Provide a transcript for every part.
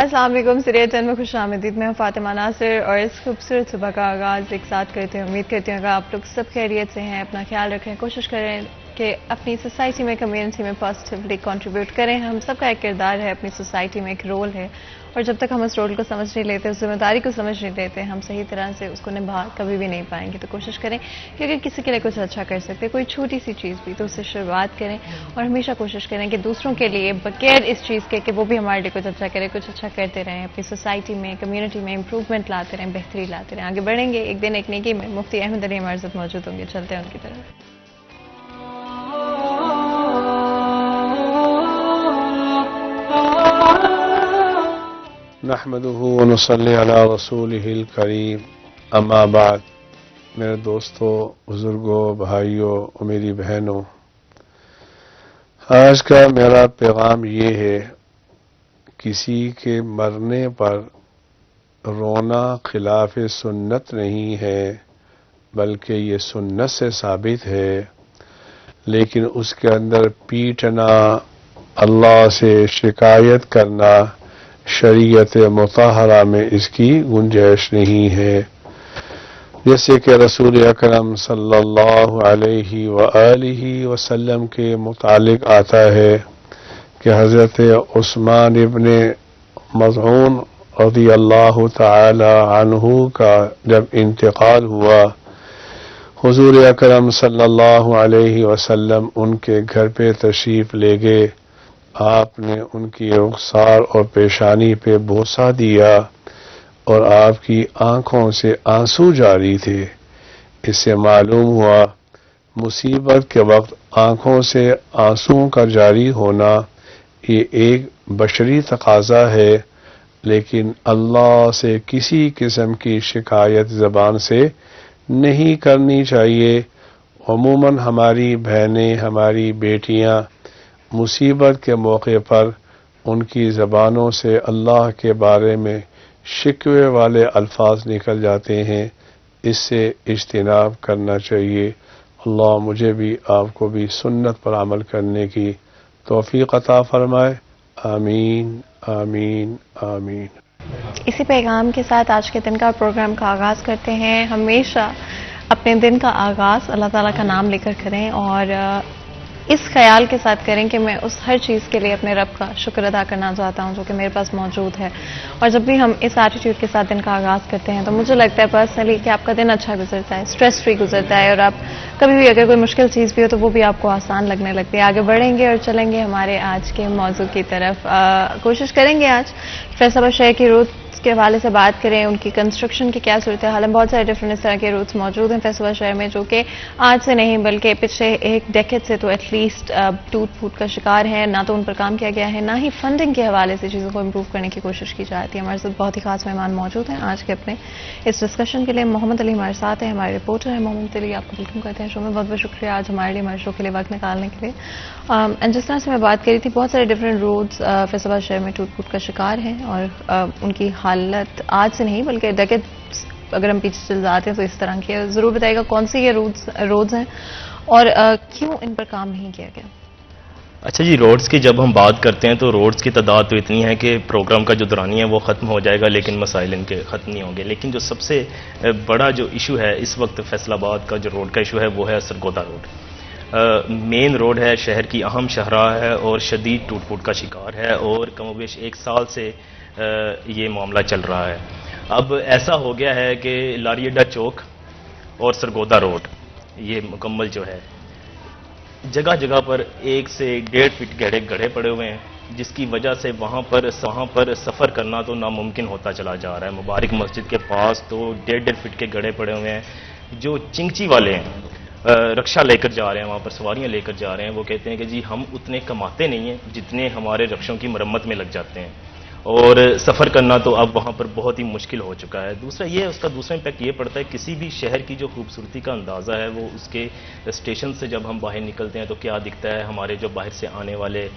السلام علیکم. سریہ چند میں خوش آمدید. میں ہوں فاطمہ ناصر اور اس خوبصورت صبح کا آغاز ایک ساتھ کرتے ہیں. امید کرتی ہوں کہ آپ لوگ سب خیریت سے ہیں. اپنا خیال رکھیں, کوشش کریں کہ اپنی سوسائٹی میں, کمیونٹی میں پازیٹیولی کنٹریبیوٹ کریں. ہم سب کا ایک کردار ہے, اپنی سوسائٹی میں ایک رول ہے, اور جب تک ہم اس رول کو سمجھ نہیں لیتے, اس ذمہ داری کو سمجھ نہیں لیتے, ہم صحیح طرح سے اس کو نبھا کبھی بھی نہیں پائیں گے. تو کوشش کریں کہ اگر کسی کے لیے کچھ اچھا کر سکتے, کوئی چھوٹی سی چیز بھی, تو اس سے شروعات کریں. اور ہمیشہ کوشش کریں کہ دوسروں کے لیے بغیر اس چیز کے کہ وہ بھی ہمارے لیے کچھ اچھا کرے, کچھ اچھا کرتے رہیں. اپنی سوسائٹی میں, کمیونٹی میں امپروومنٹ لاتے رہیں, بہتری لاتے رہیں. آگے بڑھیں گے ایک دن ایک نیکی میں. مفتی احمد علی ہمارے ساتھ موجود ہوں گے, چلتے ہیں ان کی طرف. نحمده ونصلي على رسوله الكريم. اما بعد. میرے دوستوں, بزرگوں, بھائیوں اور میری بہنوں, آج کا میرا پیغام یہ ہے, کسی کے مرنے پر رونا خلاف سنت نہیں ہے, بلکہ یہ سنت سے ثابت ہے. لیکن اس کے اندر پیٹنا, اللہ سے شکایت کرنا, شریعت مطہرہ میں اس کی گنجائش نہیں ہے. جیسے کہ رسول اکرم صلی اللہ علیہ وآلہ وسلم کے متعلق آتا ہے کہ حضرت عثمان ابن مظعون رضی اللہ تعالی عنہ کا جب انتقال ہوا, حضور اکرم صلی اللہ علیہ وسلم ان کے گھر پہ تشریف لے گئے. آپ نے ان کی رخسار اور پیشانی پہ بوسہ دیا اور آپ کی آنکھوں سے آنسو جاری تھے. اس سے معلوم ہوا مصیبت کے وقت آنکھوں سے آنسوؤں کا جاری ہونا یہ ایک بشری تقاضا ہے, لیکن اللہ سے کسی قسم کی شکایت زبان سے نہیں کرنی چاہیے. عموماً ہماری بہنیں, ہماری بیٹیاں مصیبت کے موقع پر ان کی زبانوں سے اللہ کے بارے میں شکوے والے الفاظ نکل جاتے ہیں. اس سے اجتناب کرنا چاہیے. اللہ مجھے بھی آپ کو بھی سنت پر عمل کرنے کی توفیق عطا فرمائے. آمین آمین آمین. اسی پیغام کے ساتھ آج کے دن کا پروگرام کا آغاز کرتے ہیں. ہمیشہ اپنے دن کا آغاز اللہ تعالیٰ کا نام لے کر کریں, اور اس خیال کے ساتھ کریں کہ میں اس ہر چیز کے لیے اپنے رب کا شکر ادا کرنا چاہتا ہوں جو کہ میرے پاس موجود ہے. اور جب بھی ہم اس ایٹیٹیوڈ کے ساتھ دن کا آغاز کرتے ہیں تو مجھے لگتا ہے پرسنلی کہ آپ کا دن اچھا گزرتا ہے, اسٹریس فری گزرتا ہے, اور آپ کبھی بھی اگر کوئی مشکل چیز بھی ہو تو وہ بھی آپ کو آسان لگنے لگتی ہے. آگے بڑھیں گے اور چلیں گے ہمارے آج کے موضوع کی طرف. کوشش کریں گے آج فیصل آباد شہر کی روٹ کے حوالے سے بات کریں, ان کی کنسٹرکشن کی کیا صورتحال ہے. بہت سارے ڈفرینٹ اس طرح کے روٹس موجود ہیں فیصل آباد شہر میں جو کہ آج سے نہیں بلکہ پچھلے ایک ڈیکیڈ سے تو ایٹ لیسٹ ٹوٹ پھوٹ کا شکار ہیں. نہ تو ان پر کام کیا گیا ہے, نہ ہی فنڈنگ کے حوالے سے چیزوں کو امپروو کرنے کی کوشش کی جاتی ہے. ہمارے ساتھ بہت ہی خاص مہمان موجود ہیں آج کے اپنے اس ڈسکشن کے لیے. محمد علی ہمارے ساتھ ہیں, ہمارے رپورٹر ہیں. محمد علی, آپ کو ویلکم کرتے ہیں شو میں. بہت بہت شکریہ آج ہمارے لیے, ہمارے شو کے لیے وقت نکالنے کے لیے. اینڈ جس طرح سے میں بات کری تھی, بہت سارے ڈفرینٹ روڈز فیصل آباد شہر میں ٹوٹ پھوٹ کا شکار ہیں, اور ان کی حالت آج سے نہیں بلکہ ڈیکیڈ اگر ہم پیچھے چل جاتے ہیں تو اس طرح کی ہے. ضرور بتائیے گا کون سی یہ روڈز ہیں اور کیوں ان پر کام نہیں کیا گیا. اچھا جی, روڈز کی جب ہم بات کرتے ہیں تو روڈز کی تعداد تو اتنی ہے کہ پروگرام کا جو دورانیہ ہے وہ ختم ہو جائے گا, لیکن مسائل ان کے ختم نہیں ہوں گے. لیکن جو سب سے بڑا جو ایشو ہے اس وقت فیصل آباد کا جو روڈ کا ایشو ہے وہ ہے سرگودا روڈ. مین روڈ ہے, شہر کی اہم شاہراہ ہے اور شدید ٹوٹ پھوٹ کا شکار ہے, اور کم و بیش ایک سال سے یہ معاملہ چل رہا ہے. اب ایسا ہو گیا ہے کہ لاری اڈا چوک اور سرگودا روڈ یہ مکمل جو ہے جگہ جگہ پر 1 سے 1.5 فٹ گڑھے پڑے ہوئے ہیں, جس کی وجہ سے وہاں پر سفر کرنا تو ناممکن ہوتا چلا جا رہا ہے. مبارک مسجد کے پاس تو 1.5 فٹ کے گڑھے پڑے ہوئے ہیں. جو چنگچی والے ہیں رکشہ لے کر جا رہے ہیں, وہاں پر سواریاں لے کر جا رہے ہیں, وہ کہتے ہیں کہ جی ہم اتنے کماتے نہیں ہیں جتنے ہمارے رکشوں کی مرمت میں لگ جاتے ہیں, اور سفر کرنا تو اب وہاں پر بہت ہی مشکل ہو چکا ہے. دوسرا یہ اس کا دوسرا امپیکٹ یہ پڑتا ہے, کسی بھی شہر کی جو خوبصورتی کا اندازہ ہے وہ اس کے اسٹیشن سے جب ہم باہر نکلتے ہیں تو کیا دکھتا ہے. ہمارے جو باہر سے آنے والے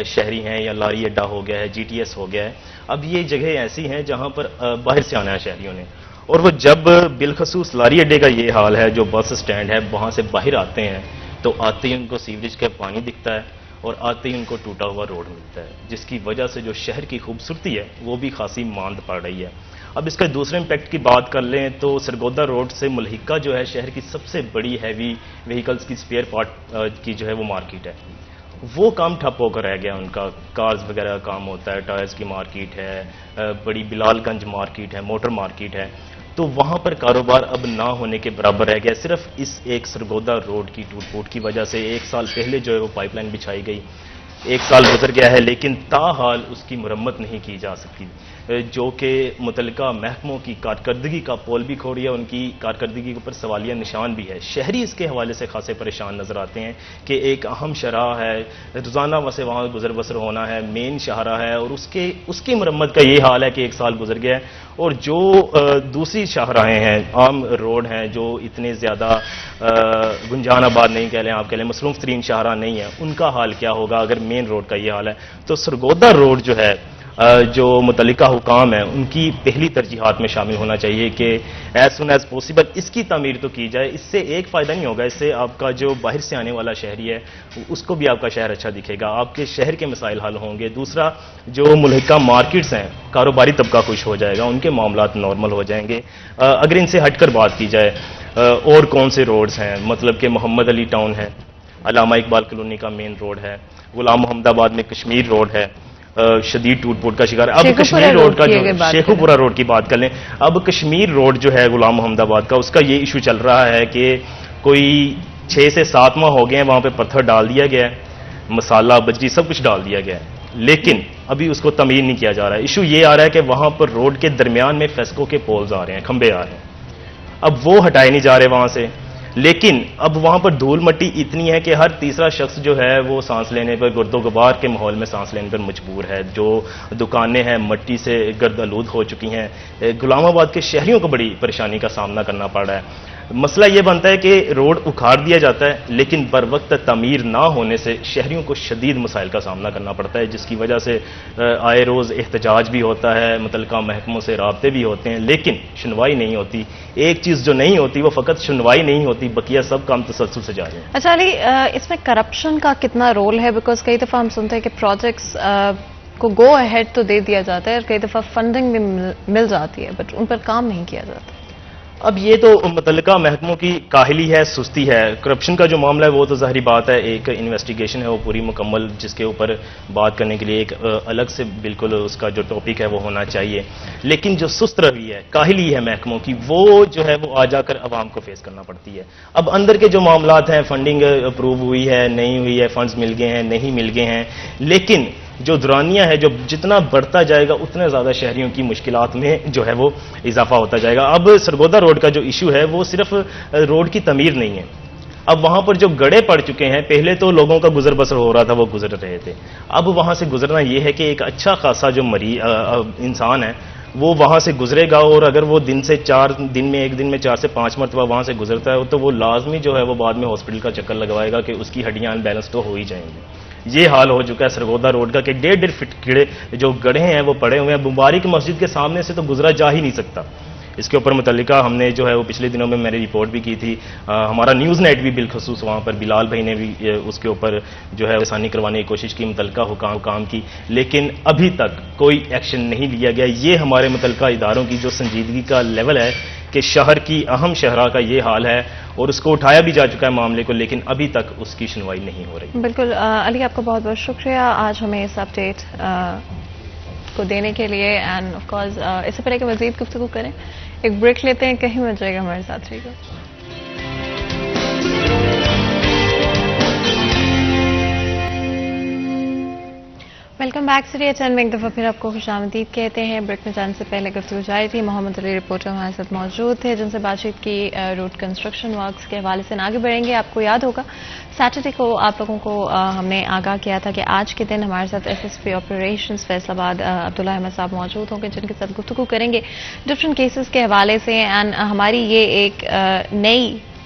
شہری ہیں, یا لاری اڈا ہو گیا ہے, جی ٹی ایس ہو گیا ہے, اب یہ جگہیں ایسی ہیں جہاں پر باہر سے آنا ہے شہریوں نے, اور وہ جب بالخصوص لاری اڈے کا یہ حال ہے, جو بس اسٹینڈ ہے وہاں سے باہر آتے ہیں تو آتے ہی ان کو سیوریج کا پانی دکھتا ہے, اور آتے ہی ان کو ٹوٹا ہوا روڈ ملتا ہے، جس کی وجہ سے جو شہر کی خوبصورتی ہے وہ بھی خاصی ماند پڑ رہی ہے۔ اب اس کا دوسرے امپیکٹ کی بات کر لیں تو سرگودا روڈ سے ملحقہ جو ہے شہر کی سب سے بڑی ہیوی وہیکلز کی اسپیئر پارٹ کی جو ہے وہ مارکیٹ ہے، وہ کام ٹھپ ہو کر رہ گیا ان کا۔ کارز وغیرہ کا کام ہوتا ہے، ٹائرز کی مارکیٹ ہے، بڑی بلال گنج مارکیٹ ہے، موٹر مارکیٹ ہے، تو وہاں پر کاروبار اب نہ ہونے کے برابر رہ گیا صرف اس ایک سرگودا روڈ کی ٹوٹ پھوٹ کی وجہ سے۔ 1 سال پہلے جو ہے وہ پائپ لائن بچھائی گئی، 1 سال گزر گیا ہے لیکن تاحال اس کی مرمت نہیں کی جا سکی، جو کہ متعلقہ محکموں کی کارکردگی کا پول بھی کھول رہی ہے، ان کی کارکردگی کے اوپر سوالیہ نشان بھی ہے۔ شہری اس کے حوالے سے خاصے پریشان نظر آتے ہیں کہ ایک اہم شاہراہ ہے، روزانہ ویسے وہاں گزر بسر ہونا ہے، مین شاہراہ ہے، اور اس کی مرمت کا یہ حال ہے کہ 1 سال گزر گیا ہے، اور جو دوسری شاہراہیں ہیں، عام روڈ ہیں جو اتنے زیادہ گنجان آباد نہیں کہہ لیں، آپ کہہ لیں مصروف ترین شاہراہ نہیں ہے، ان کا حال کیا ہوگا اگر مین روڈ کا یہ حال ہے؟ تو سرگودا روڈ جو ہے جو متعلقہ حکام ہیں ان کی پہلی ترجیحات میں شامل ہونا چاہیے کہ ایز سون ایز پاسبل اس کی تعمیر تو کی جائے۔ اس سے ایک فائدہ نہیں ہوگا، اس سے آپ کا جو باہر سے آنے والا شہری ہے اس کو بھی آپ کا شہر اچھا دکھے گا، آپ کے شہر کے مسائل حل ہوں گے۔ دوسرا، جو ملحقہ مارکیٹس ہیں، کاروباری طبقہ خوش ہو جائے گا، ان کے معاملات نارمل ہو جائیں گے۔ اگر ان سے ہٹ کر بات کی جائے اور کون سے روڈز ہیں، مطلب کہ محمد علی ٹاؤن ہے، علامہ اقبال کالونی کا مین روڈ ہے، غلام محمد آباد میں کشمیر روڈ ہے، شدید ٹوٹ پھوٹ کا شکار ہے۔ اب کشمیر روڈ کا جو شیخو پورہ روڈ کی بات کر لیں، اب کشمیر روڈ جو ہے غلام محمد آباد کا، اس کا یہ ایشو چل رہا ہے کہ کوئی 6 سے 7 ماہ ہو گئے ہیں، وہاں پہ پتھر ڈال دیا گیا ہے، مسالہ بجری سب کچھ ڈال دیا گیا ہے، لیکن ابھی اس کو تعمیر نہیں کیا جا رہا ہے۔ ایشو یہ آ رہا ہے کہ وہاں پر روڈ کے درمیان میں فیسکو کے پولز آ رہے ہیں، کھمبے آ رہے ہیں، اب وہ ہٹائے نہیں جا رہے وہاں سے، لیکن اب وہاں پر دھول مٹی اتنی ہے کہ ہر تیسرا شخص جو ہے وہ سانس لینے پر، گرد و غبار کے ماحول میں سانس لینے پر مجبور ہے۔ جو دکانیں ہیں مٹی سے گرد آلود ہو چکی ہیں، غلام آباد کے شہریوں کو بڑی پریشانی کا سامنا کرنا پڑ رہا ہے۔ مسئلہ یہ بنتا ہے کہ روڈ اکھاڑ دیا جاتا ہے لیکن بر وقت تعمیر نہ ہونے سے شہریوں کو شدید مسائل کا سامنا کرنا پڑتا ہے، جس کی وجہ سے آئے روز احتجاج بھی ہوتا ہے، متعلقہ محکموں سے رابطے بھی ہوتے ہیں، لیکن سنوائی نہیں ہوتی۔ ایک چیز جو نہیں ہوتی وہ فقط سنوائی نہیں ہوتی، بقیہ سب کام تسلسل سے جاری ہیں۔ اچھا علی، اس میں کرپشن کا کتنا رول ہے؟ بیکاز کئی دفعہ ہم سنتے ہیں کہ پروجیکٹس کو گو اہیڈ تو دے دیا جاتا ہے اور کئی دفعہ فنڈنگ بھی مل جاتی ہے بٹ ان پر کام نہیں کیا جاتا۔ اب یہ تو متعلقہ محکموں کی کاہلی ہے، سستی ہے۔ کرپشن کا جو معاملہ ہے وہ تو ظاہری بات ہے، ایک انویسٹیگیشن ہے وہ پوری مکمل، جس کے اوپر بات کرنے کے لیے ایک الگ سے بالکل اس کا جو ٹاپک ہے وہ ہونا چاہیے، لیکن جو سست روی ہے، کاہلی ہے محکموں کی، وہ جو ہے وہ آ جا کر عوام کو فیس کرنا پڑتی ہے۔ اب اندر کے جو معاملات ہیں، فنڈنگ اپروو ہوئی ہے نہیں ہوئی ہے، فنڈز مل گئے ہیں نہیں مل گئے ہیں، لیکن جو دورانیہ ہے جو جتنا بڑھتا جائے گا اتنا زیادہ شہریوں کی مشکلات میں جو ہے وہ اضافہ ہوتا جائے گا۔ اب سرگودا روڈ کا جو ایشو ہے وہ صرف روڈ کی تعمیر نہیں ہے، اب وہاں پر جو گڑھے پڑ چکے ہیں، پہلے تو لوگوں کا گزر بسر ہو رہا تھا، وہ گزر رہے تھے، اب وہاں سے گزرنا یہ ہے کہ ایک اچھا خاصا جو انسان ہے وہ وہاں سے گزرے گا، اور اگر وہ ایک دن میں 4 سے 5 مرتبہ وہاں سے گزرتا ہے تو وہ لازمی جو ہے وہ بعد میں ہاسپٹل کا چکر لگوائے گا کہ اس کی ہڈیاں ان بیلنس تو ہو ہی جائیں گی۔ یہ حال ہو چکا ہے سرگودا روڈ کا کہ 1.5 فٹ کیڑے جو گڑھے ہیں وہ پڑے ہوئے ہیں، مبارک مسجد کے سامنے سے تو گزرا جا ہی نہیں سکتا۔ اس کے اوپر متعلقہ ہم نے جو ہے وہ پچھلے دنوں میں نے رپورٹ بھی کی تھی، ہمارا نیوز نیٹ بھی بالخصوص وہاں پر بلال بھائی نے بھی اس کے اوپر جو ہے آسانی کروانے کی کوشش کی، متعلقہ حکام کی، لیکن ابھی تک کوئی ایکشن نہیں لیا گیا۔ یہ ہمارے متعلقہ اداروں کی جو سنجیدگی کا لیول ہے کہ شہر کی اہم شہراہ کا یہ حال ہے، اور اس کو اٹھایا بھی جا چکا ہے معاملے کو، لیکن ابھی تک اس کی سنوائی نہیں ہو رہی۔ بالکل علی، آپ کا بہت بہت شکریہ آج ہمیں اس اپڈیٹ کو دینے کے لیے، اینڈ آف کورس اس سے پہلے کہ مزید گفتگو کریں ایک بریک لیتے ہیں، کہیں مت جائے گا، ہمارے ساتھ رہیے گا۔ ویلکم بیک سری ایچ این میں ایک دفعہ پھر آپ کو خوش آمدید کہتے ہیں۔ بریک میں جانے سے پہلے گفتگو جاری تھی، محمد علی رپورٹر ہمارے ساتھ موجود تھے جن سے بات چیت کی روڈ کنسٹرکشن ورکس کے حوالے سے۔ آگے بڑھیں گے، آپ کو یاد ہوگا سیٹرڈے کو آپ لوگوں کو ہم نے آگاہ کیا تھا کہ آج کے دن ہمارے ساتھ S S P operations Faisal آباد عبداللہ احمد صاحب موجود ہوں گے جن کے ساتھ گفتگو کریں گے ڈفرینٹ کیسز کے حوالے سے، اینڈ ہماری یہ ایک نئی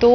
2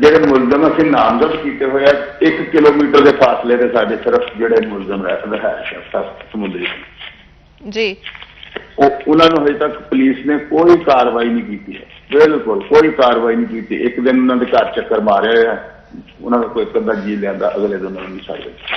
ਜਿਹੜੇ ਮੁਲਜ਼ਮ ਅਸੀਂ ਨਾਮਜ਼ਦ ਕੀਤੇ ਹੋਏ ਆ 1 ਕਿਲੋਮੀਟਰ ਦੇ ਫਾਸਲੇ ਤੇ ਸਾਡੇ ਸਿਰਫ ਜਿਹੜੇ ਮੁਲਜ਼ਮ ਰਹਿੰਦੇ ਹੈ ਸਮੁੰਦਰੀ ਜੀ, ਉਹਨਾਂ ਨੂੰ ਹਜੇ ਤੱਕ ਪੁਲਿਸ ਨੇ ਕੋਈ ਕਾਰਵਾਈ ਨਹੀਂ ਕੀਤੀ ਹੈ, ਬਿਲਕੁਲ ਕੋਈ ਕਾਰਵਾਈ ਨਹੀਂ ਕੀਤੀ। ਇੱਕ ਦਿਨ ਉਹਨਾਂ ਦੇ ਘਰ ਚੱਕਰ ਮਾਰਿਆ ਹੈ, ਉਹਨਾਂ ਦਾ ਕੋਈ ਅੱਧਾ ਜੀ ਲਿਆਂਦਾ, ਅਗਲੇ ਦਿਨ ਉਹਨਾਂ ਨੂੰ ਛੱਡ ਦਿੱਤਾ।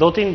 2-3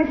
1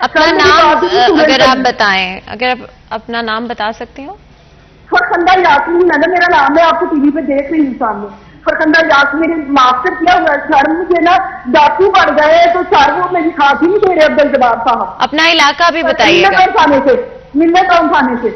اپنا نام اگر آپ بتائیں، اگر آپ اپنا نام بتا سکتے ہو؟ فرخندہ یاسمین ہے نا میرا نام، ہے آپ کو ٹی وی پہ دیکھ رہی ہوں سامنے، فرخندہ یاسمین ماسٹر کیا ہوا ہے سر، مجھے نا ڈاکو پڑ گئے تو سر وہ میری کھانسی نہیں دے رہے عبدالجبار صاحب. اپنا علاقہ بھی بتائیے گا. ملت ٹاؤن تھانے سے.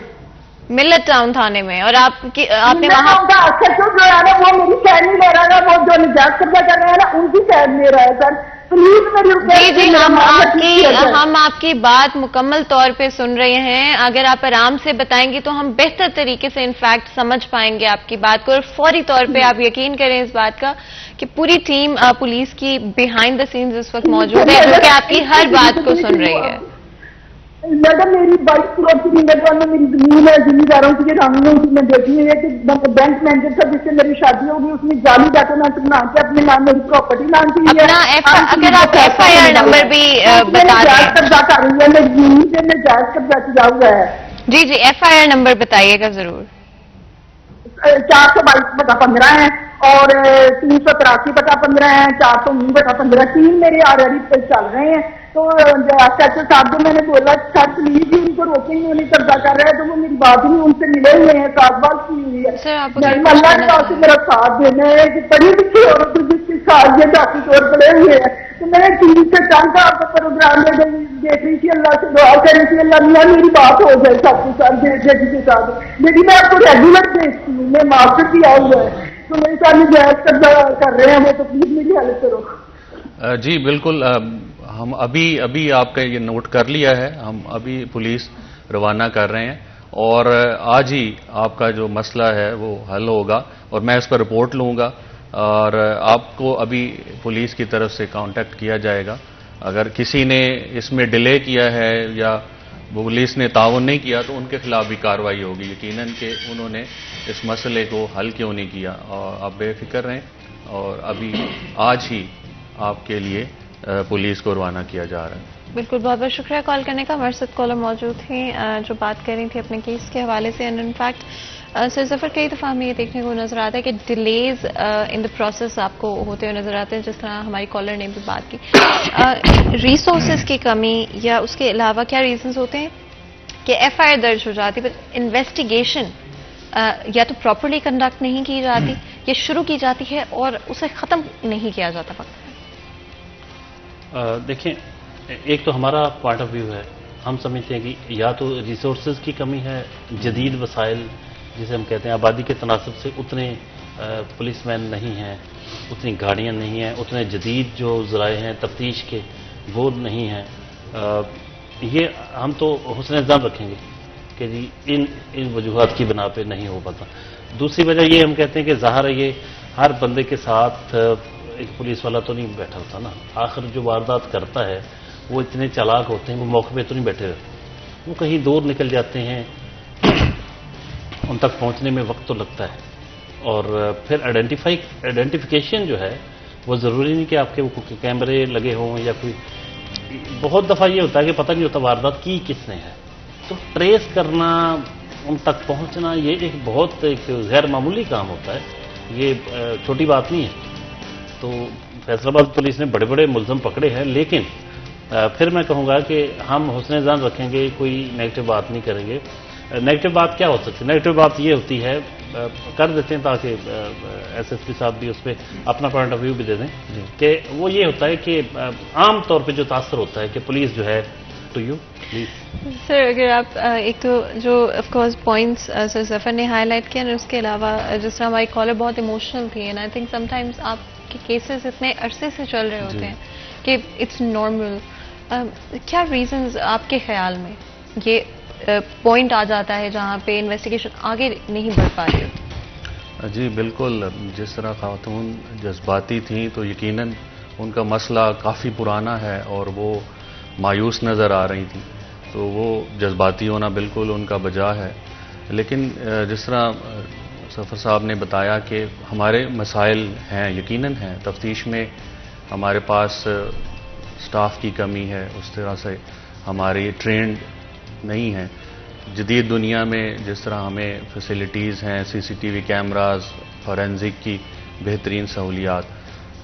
ملت ٹاؤن تھانے میں. اور آپ نے وہاں کا اچھا جو ہے نا وہ میری سائڈ نہیں لے رہا ہے، وہ جو نجات قبضہ کر رہے ہیں نا ان کی سائڈ لے رہا ہے سر. جی ہم آپ کی بات مکمل طور پہ سن رہے ہیں. اگر آپ آرام سے بتائیں گی تو ہم بہتر طریقے سے انفیکٹ سمجھ پائیں گے آپ کی بات کو، اور فوری طور پہ آپ یقین کریں اس بات کا کہ پوری ٹیم پولیس کی بیہائنڈ دا سینز اس وقت موجود ہے، جو کہ آپ کی ہر بات کو سن رہی ہے. میڈم میری 22 کروڑ کی زندگی میں میری زمین ہے، زمینداروں کی رانی ہے، اسی میں دیکھی ہے کہ بینک مینیجر تھا جس سے میری شادی ہوگی، اس نے جعلی ڈاکومنٹ بنا کے اپنے نام میری پراپرٹی نام کی ہے. اگر آپ ایف آئی آر نمبر بھی بتا دیں. جائز قبضہ کر رہی ہے میری زمین سے، میں جائز قبضہ کیا ہوا ہے. جی ایف آئی آر نمبر بتائیے گا ضرور. 422/15 ہے اور 383/15 ہے، 419/15 تین میرے آلریڈی چل رہے ہیں. تو سیکٹر صاحب کو میں نے بولا سر پلیز ان کو روکیں گے، انہیں قبضہ کر رہے ہیں، تو وہ میری بات نہیں ان سے ملے ہوئے ہیں، 7 بار کی ہوئی ہے. اللہ کے پاس میرا ساتھ دینا ہے کہ پڑھی لکھی عورت جس کے ساتھ یہ ذاتی طور پڑے ہوئے ہیں. تو میں نے ٹی وی سے چند آپ کا پروگرام میں دیکھ رہی تھی، اللہ سے دعا کر رہی تھی اللہ میاں میری بات ہو جائے سب کے ساتھ بیٹی کے ساتھ. بیٹی میں آپ کو ریگولر دیکھتی ہوں، میں ماسٹر کیا ہوا ہے، تو میرے ساتھ جائز قبضہ کر رہے ہیں وہ، تو پلیز میری ہیلپ کرو. جی بالکل، ہم ابھی آپ کا یہ نوٹ کر لیا ہے، ہم ابھی پولیس روانہ کر رہے ہیں اور آج ہی آپ کا جو مسئلہ ہے وہ حل ہوگا اور میں اس پر رپورٹ لوں گا اور آپ کو ابھی پولیس کی طرف سے کانٹیکٹ کیا جائے گا. اگر کسی نے اس میں ڈیلے کیا ہے یا پولیس نے تعاون نہیں کیا تو ان کے خلاف بھی کارروائی ہوگی، یقیناً کہ انہوں نے اس مسئلے کو حل کیوں نہیں کیا. اور آپ بے فکر رہیں اور ابھی آج ہی آپ کے لیے پولیس کو روانہ کیا جا رہا ہے. بالکل، بہت بہت شکریہ کال کرنے کا. ہمارے ساتھ کالر موجود تھیں جو بات کر رہی تھی اپنے کیس کے حوالے سے. اینڈ انفیکٹ سر ظفر کئی دفعہ ہمیں یہ دیکھنے کو نظر آتا ہے کہ ڈیلیز ان دا پروسیس آپ کو ہوتے ہوئے نظر آتے ہیں، جس طرح ہماری کالر نے بھی بات کی. ریسورسز کی کمی یا اس کے علاوہ کیا ریزنز ہوتے ہیں کہ ایف آئی آر درج ہو جاتی بٹ انویسٹیگیشن یا تو پراپرلی کنڈکٹ نہیں کی جاتی یا شروع کی جاتی ہے اور اسے ختم نہیں کیا جاتا وقت؟ دیکھیں، ایک تو ہمارا پوائنٹ آف ویو ہے، ہم سمجھتے ہیں کہ یا تو ریسورسز کی کمی ہے، جدید وسائل جسے ہم کہتے ہیں آبادی کے تناسب سے اتنے پولیس مین نہیں ہیں، اتنی گاڑیاں نہیں ہیں، اتنے جدید جو ذرائع ہیں تفتیش کے وہ نہیں ہیں. یہ ہم تو حسن ظن رکھیں گے کہ جی ان وجوہات کی بنا پہ نہیں ہو پاتا. دوسری وجہ یہ ہم کہتے ہیں کہ ظاہر ہے یہ ہر بندے کے ساتھ ایک پولیس والا تو نہیں بیٹھا ہوتا نا. آخر جو واردات کرتا ہے وہ اتنے چالاک ہوتے ہیں، وہ موقع پہ تو نہیں بیٹھے رہتے، وہ کہیں دور نکل جاتے ہیں، ان تک پہنچنے میں وقت تو لگتا ہے. اور پھر آئیڈینٹیفیکیشن جو ہے وہ ضروری نہیں کہ آپ کے کیمرے لگے ہوں یا کوئی، بہت دفعہ یہ ہوتا ہے کہ پتہ نہیں ہوتا واردات کی کس نے ہے، تو ٹریس کرنا، ان تک پہنچنا یہ ایک بہت ایک غیر معمولی کام ہوتا ہے، یہ چھوٹی بات نہیں ہے. تو فیصل آباد پولیس نے بڑے بڑے ملزم پکڑے ہیں، لیکن پھر میں کہوں گا کہ ہم حسن ظن رکھیں گے، کوئی نیگیٹو بات نہیں کریں گے. نیگیٹو بات کیا ہو سکتی ہے؟ نیگیٹو بات یہ ہوتی ہے، کر دیتے ہیں تاکہ ایس ایس پی صاحب بھی اس پہ اپنا پوائنٹ آف ویو بھی دے دیں، کہ وہ یہ ہوتا ہے کہ عام طور پہ جو تاثر ہوتا ہے کہ پولیس جو ہے ٹو یو پلیز. سر اگر آپ ایک تو جو آف کورس پوائنٹس سر ظفر نے ہائی لائٹ کیا، اس کے علاوہ جس طرح ہماری کالر بہت ایموشنل تھی، and I think some times آپ کے کیسز اتنے عرصے سے چل رہے ہوتے ہیں کہ اٹس نارمل. کیا ریزنز آپ کے خیال میں یہ پوائنٹ آ جاتا ہے جہاں پہ انویسٹیگیشن آگے نہیں بڑھ پا رہی ہو؟ جی بالکل، جس طرح خاتون جذباتی تھیں تو یقیناً ان کا مسئلہ کافی پرانا ہے اور وہ مایوس نظر آ رہی تھیں، تو وہ جذباتی ہونا بالکل ان کا بجا ہے. لیکن جس طرح ظفر صاحب نے بتایا کہ ہمارے مسائل ہیں، یقیناً ہیں. تفتیش میں ہمارے پاس سٹاف کی کمی ہے، اس طرح سے ہماری ٹرینڈ نہیں ہے. جدید دنیا میں جس طرح ہمیں فیسلٹیز ہیں، C C T V cameras, forensic کی بہترین سہولیات،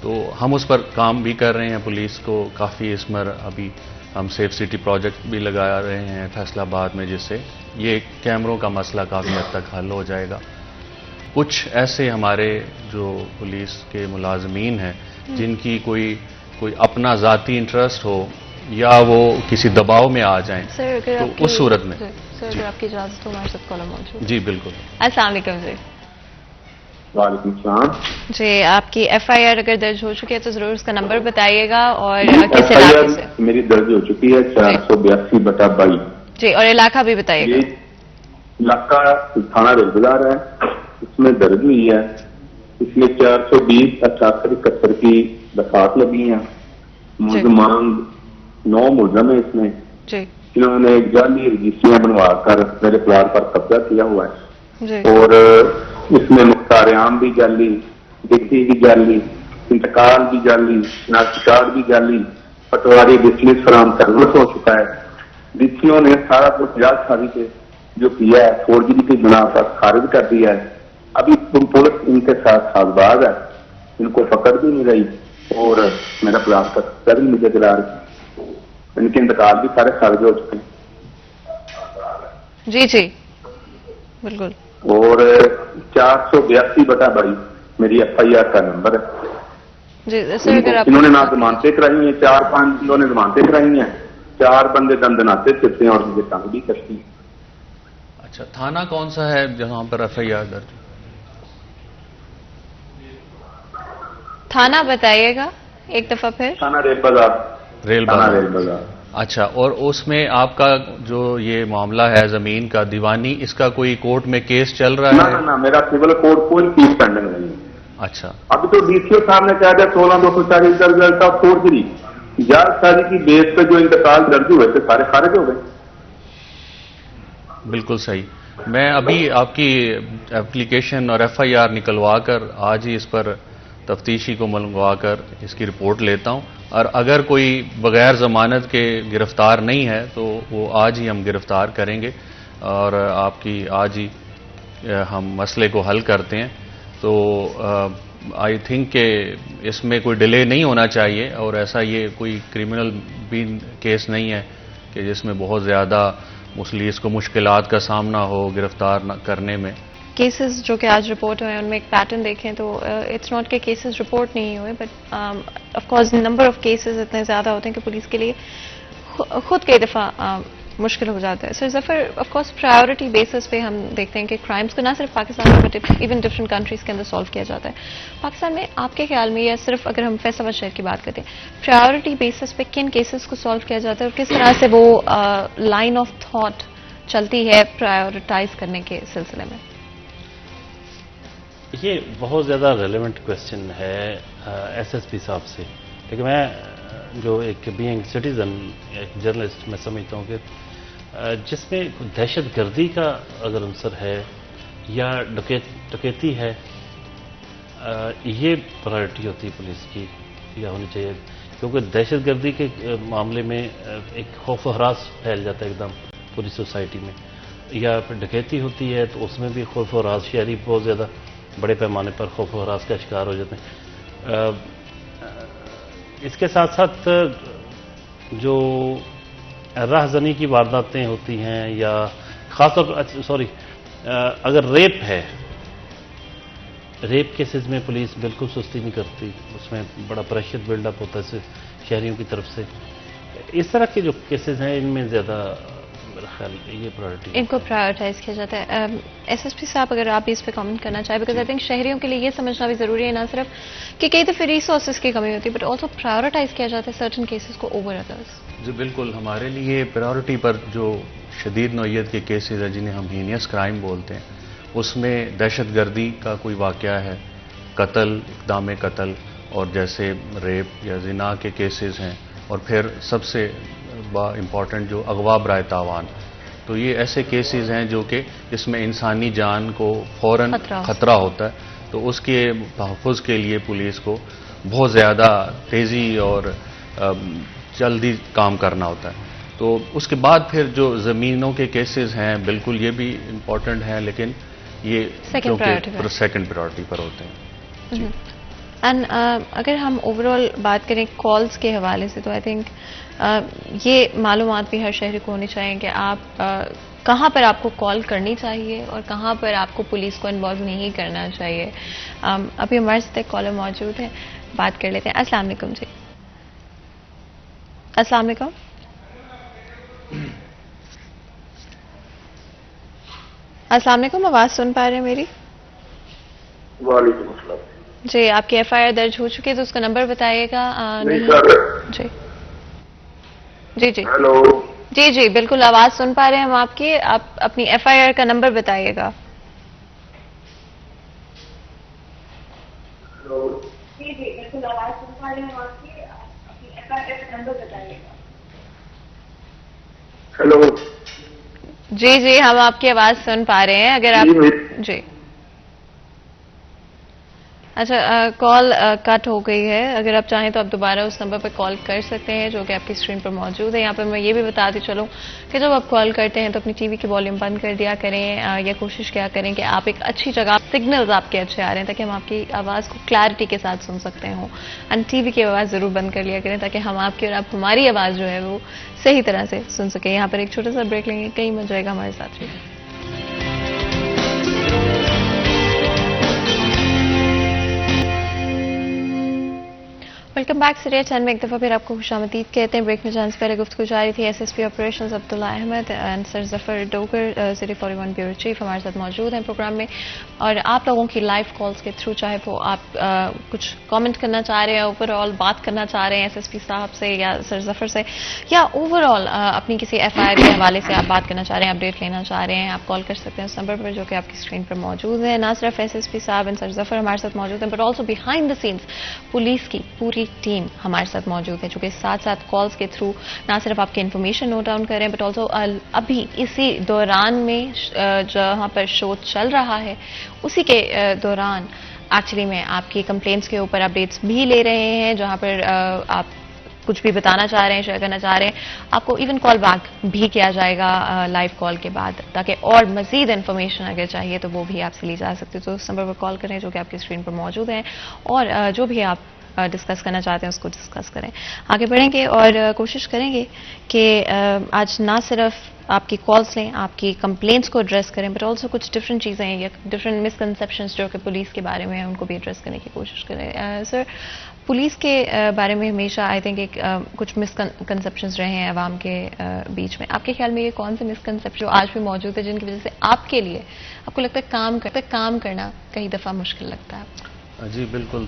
تو ہم اس پر کام بھی کر رہے ہیں. پولیس کو کافی اس میں ابھی ہم سیف سٹی پروجیکٹ بھی لگا رہے ہیں فیصل آباد میں، جس سے یہ کیمروں کا مسئلہ کافی حد تک حل ہو جائے گا۔ کچھ ایسے ہمارے جو پولیس کے ملازمین ہیں جن کی کوئی اپنا ذاتی انٹرسٹ ہو یا وہ کسی دباؤ میں آ جائیں تو اس صورت میں سر اگر آپ کی اجازت ہو ہمارے ساتھ کالر موجود۔ جی بالکل۔ السلام علیکم جی۔ وعلیکم السلام جی آپ کی ایف آئی آر اگر درج ہو چکی ہے تو ضرور اس کا نمبر بتائیے گا اور کس علاقے سے؟ میری درج ہو چکی ہے 482/22۔ جی اور علاقہ بھی بتائیے گا۔ یہ علاقہ تھانہ ریل بازار ہے، اس میں درج ہوئی ہے، اس میں 420/88/71 کی دفعات لگی ہیں۔ ملزمان 9 ملزم ہیں اس میں، جی جنہوں نے جعلی رجسٹریاں بنوا کر میرے پلاٹ پر قبضہ کیا ہوا ہے، جی اور اس میں مختار عام بھی جعلی، ڈگری بھی جعلی، انتقال بھی جعلی، شناختی کارڈ بھی جعلی، پٹواری بزنس فراہم کرنا ہو چکا ہے۔ ڈیسیوں نے سارا کچھ جعل سازی سے جو کیا ہے فورجری کی بنا پر خارج کر دیا ہے۔ ابھی پولیس ان کے ساتھ سازباز ہے، ان کو پکڑ بھی نہیں رہی اور میرا پلاٹ کا قبضہ بھی مجھے دلا رہی، ان کے انتقال بھی سارے خارج ہو چکے ہیں۔ جی جی بالکل۔ اور 482/22 میری ایف آئی آر کا نمبر ہے۔ جی سر اگر آپ انہوں نے نہ ضمانتیں کرائی ہیں، 4-5 انہوں نے ضمانتیں کرائی ہیں، 4 بندے دندناتے پھرتے ہیں اور مجھے تنگ بھی کرتی ہیں۔ اچھا تھانہ کون سا ہے جہاں پر ایف آئی آر درج؟ تھانہ بتائیے گا ایک دفعہ پھر۔ تھانہ ریل بازار۔ ریل تھانہ بازار۔ ریل بازار۔ اچھا، اور اس میں آپ کا جو یہ معاملہ ہے زمین کا دیوانی، اس کا کوئی کورٹ میں کیس چل رہا ہے؟ نہ میرا سول کورٹ کوئی کیس پینڈنگ نہیں ہے۔ اچھا ابھی تو ڈی سی او صاحب نے کہا تھا 16/240 کا رزلٹ تھا فورجری، جعل سازی کی بیس پہ جو انتقال درج ہوئے تھے سارے خارج ہو گئے۔ بالکل صحیح۔ میں ابھی آپ کی اپلیکیشن اور ایف آئی آر نکلوا کر آج ہی اس پر تفتیشی کو منگوا کر اس کی رپورٹ لیتا ہوں، اور اگر کوئی بغیر ضمانت کے گرفتار نہیں ہے تو وہ آج ہی ہم گرفتار کریں گے اور آپ کی آج ہی ہم مسئلے کو حل کرتے ہیں۔ تو آئی تھنک کہ اس میں کوئی ڈیلے نہیں ہونا چاہیے، اور ایسا یہ کوئی کرمنل بھی کیس نہیں ہے کہ جس میں بہت زیادہ مصلیس کو مشکلات کا سامنا ہو گرفتار کرنے میں۔ کیسز جو کہ آج رپورٹ ہوئے ہیں ان میں ایک پیٹرن دیکھیں تو اٹس ناٹ کہ کیسز رپورٹ نہیں ہوئے، but of course number of cases اتنے زیادہ ہوتے ہیں کہ پولیس کے لیے خود کئی دفعہ مشکل ہو جاتا ہے۔ سر ظفر آف کورس پرائیورٹی بیسس پہ ہم دیکھتے ہیں کہ کرائمس کو نہ صرف پاکستان میں بٹ ایون ڈفرنٹ کنٹریز کے اندر سالو کیا جاتا ہے۔ پاکستان میں آپ کے خیال میں یا صرف اگر ہم فیصل آباد شہر کی بات کرتے ہیں پرائیورٹی بیسس پہ کن کیسز کو سالو کیا جاتا ہے اور کس طرح سے وہ لائن آف تھاٹ چلتی ہے پرائیورٹائز کرنے کے سلسلے میں؟ یہ بہت زیادہ ریلیونٹ کوشچن ہے ایس ایس پی صاحب سے، لیکن میں جو ایک بینگ سٹیزن ایک جرنلسٹ میں سمجھتا ہوں کہ جس میں دہشت گردی کا اگر عنصر ہے یا ڈکیتی ہے، یہ پرائرٹی ہوتی ہے پولیس کی یا ہونی چاہیے، کیونکہ دہشت گردی کے معاملے میں ایک خوف و ہراس پھیل جاتا ہے ایک دم پوری سوسائٹی میں، یا پھر ڈکیتی ہوتی ہے تو اس میں بھی خوف و ہراس، شہری بہت زیادہ بڑے پیمانے پر خوف و ہراس کا شکار ہو جاتے ہیں۔ اس کے ساتھ ساتھ جو راہزنی کی وارداتیں ہوتی ہیں یا خاص طور پر اگر ریپ ہے، ریپ کیسز میں پولیس بالکل سستی نہیں کرتی، اس میں بڑا پریشر بلڈ اپ ہوتا ہے شہریوں کی طرف سے۔ اس طرح کے جو کیسز ہیں ان میں زیادہ میرا خیال یہ پرائرٹی ان کو پرائیورٹائز کیا جاتا ہے۔ ایس ایس پی صاحب اگر آپ اس پہ کامنٹ کرنا چاہیں، بیکاز آئی تھنک شہریوں کے لیے یہ سمجھنا بھی ضروری ہے نہ صرف کہ کئی دفعہ ریسورسز کی کمی ہوتی ہے بٹ آلسو پرائیورٹائز کیا جاتا ہے سرٹن کیسز کو اوور ادرس۔ جی بالکل، ہمارے لیے پرائیورٹی پر جو شدید نوعیت کے کیسز ہیں جنہیں ہم ہینیس کرائم بولتے ہیں، اس میں دہشت گردی کا کوئی واقعہ ہے، قتل، اقدام قتل، اور جیسے ریپ یا زنا کے کیسز ہیں، اور پھر سب سے امپورٹنٹ جو اغوا برائے تاوان، تو یہ ایسے کیسز ہیں جو کہ اس میں انسانی جان کو فوراً خطرہ ہوتا ہے، تو اس کے تحفظ کے لیے پولیس کو بہت زیادہ تیزی اور جلدی کام کرنا ہوتا ہے۔ تو اس کے بعد پھر جو زمینوں کے کیسز ہیں بالکل یہ بھی امپورٹنٹ ہیں، لیکن یہ سیکنڈ پرائرٹی پر ہوتے ہیں۔ اینڈ اگر ہم اوور آل بات کریں کالز کے حوالے سے تو آئی تھنک یہ معلومات بھی ہر شہری کو ہونی چاہیے کہ آپ کہاں پر آپ کو کال کرنی چاہیے اور کہاں پر آپ کو پولیس کو انوالو نہیں کرنا چاہیے. ابھی ہمارے ساتھ ایک کالر موجود ہے, بات کر لیتے ہیں. السلام علیکم جی. السلام علیکم. السلام علیکم, آواز سن پا رہے ہیں میری؟ وعلیکم السلام. جی, آپ کی ایف آئی آر درج ہو چکی ہے تو اس کا نمبر بتائیے گا. نہیں سر. جی جی جی ہیلو. جی جی بالکل آواز سن پا رہے ہیں ہم آپ کی. آپ اپنی ایف آئی آر کا نمبر بتائیے گا. جی جی بالکل آواز سن پا رہے ہیں ہم آپ کی. اپنی ایف آئی آر کا نمبر بتائیے گا. ہیلو. جی جی ہم آپ کی آواز سن پا رہے ہیں. اگر آپ جی اچھا, کال کٹ ہو گئی ہے. اگر آپ چاہیں تو آپ دوبارہ اس نمبر پہ کال کر سکتے ہیں جو کہ آپ کی اسکرین پر موجود ہے. یہاں پہ میں یہ بھی بتاتی چلوں کہ جب آپ کال کرتے ہیں تو اپنی ٹی وی کی والیوم بند کر دیا کریں, یا کوشش کیا کریں کہ آپ ایک اچھی جگہ, سگنلز آپ کے اچھے آ رہے ہیں تاکہ ہم آپ کی آواز کو کلیئرٹی کے ساتھ سن سکتے ہوں. اینڈ ٹی وی کی آواز ضرور بند کر لیا کریں تاکہ ہم آپ کی اور آپ ہماری آواز جو ہے وہ صحیح طرح سے سن سکیں. یہاں پر ایک چھوٹا سا بریک لیں گے, کہیں مت جائے گا ہمارے ساتھ. Welcome back. سریہ چین میں ایک دفعہ پھر آپ کو خوش آمدید کہتے ہیں. بریک میں جانے سے پہلے گفتگو جاری تھی. S S P operations Abdullah Ahmed and sir Zafar Dogar, city 41 bureau chief ہمارے ساتھ موجود ہیں پروگرام میں. اور آپ لوگوں کی لائیو کالز کے تھرو, چاہے وہ آپ کچھ کامنٹ کرنا چاہ رہے ہیں, اوور آل بات کرنا چاہ رہے ہیں ایس ایس پی صاحب سے یا سر ظفر سے, یا اوور آل اپنی کسی ایف آئی آر کے حوالے سے آپ بات کرنا چاہ رہے ہیں, اپڈیٹ لینا چاہ رہے ہیں, آپ کال کر سکتے ہیں اس نمبر پر جو کہ آپ کی اسکرین پر موجود ہے. نہ صرف ایس ایس پی صاحب اینڈ سر ظفر ہمارے ساتھ موجود ہیں, but also behind the sense police کی پوری ٹیم ہمارے ساتھ موجود ہے, جو کہ ساتھ ساتھ کالز کے تھرو نہ صرف آپ کی انفارمیشن نوٹ ڈاؤن کریں بٹ آلسو ابھی اسی دوران میں جہاں پر شو چل رہا ہے اسی کے دوران ایکچولی میں آپ کی کمپلینٹس کے اوپر اپڈیٹس بھی لے رہے ہیں, جہاں پر آپ کچھ بھی بتانا چاہ رہے ہیں, شیئر کرنا چاہ رہے ہیں, آپ کو ایون کال بیک بھی کیا جائے گا لائیو کال کے بعد, تاکہ اور مزید انفارمیشن اگر چاہیے تو وہ بھی آپ سے لی جا سکتی ہے. تو اس نمبر پر کال کریں جو کہ آپ کی اسکرین پر موجود ہے, اور جو بھی آپ ڈسکس کرنا چاہتے ہیں اس کو ڈسکس کریں. آگے بڑھیں گے اور کوشش کریں گے کہ آج نہ صرف آپ کی کالس لیں, آپ کی کمپلینٹس کو ایڈریس کریں, بٹ آلسو کچھ ڈفرینٹ چیزیں یا ڈفرینٹ مسکنسیپشنس جو کہ پولیس کے بارے میں ہیں ان کو بھی ایڈریس کرنے کی کوشش کریں. سر, پولیس کے بارے میں ہمیشہ آئی تھنک ایک کچھ مسکنسیپشنز رہے ہیں عوام کے بیچ میں. آپ کے خیال میں یہ کون سے مسکنسیپشن جو آج بھی موجود ہے جن کی وجہ سے آپ کے لیے آپ کو لگتا ہے کام کرنا کئی دفعہ مشکل لگتا ہے؟ جی بالکل.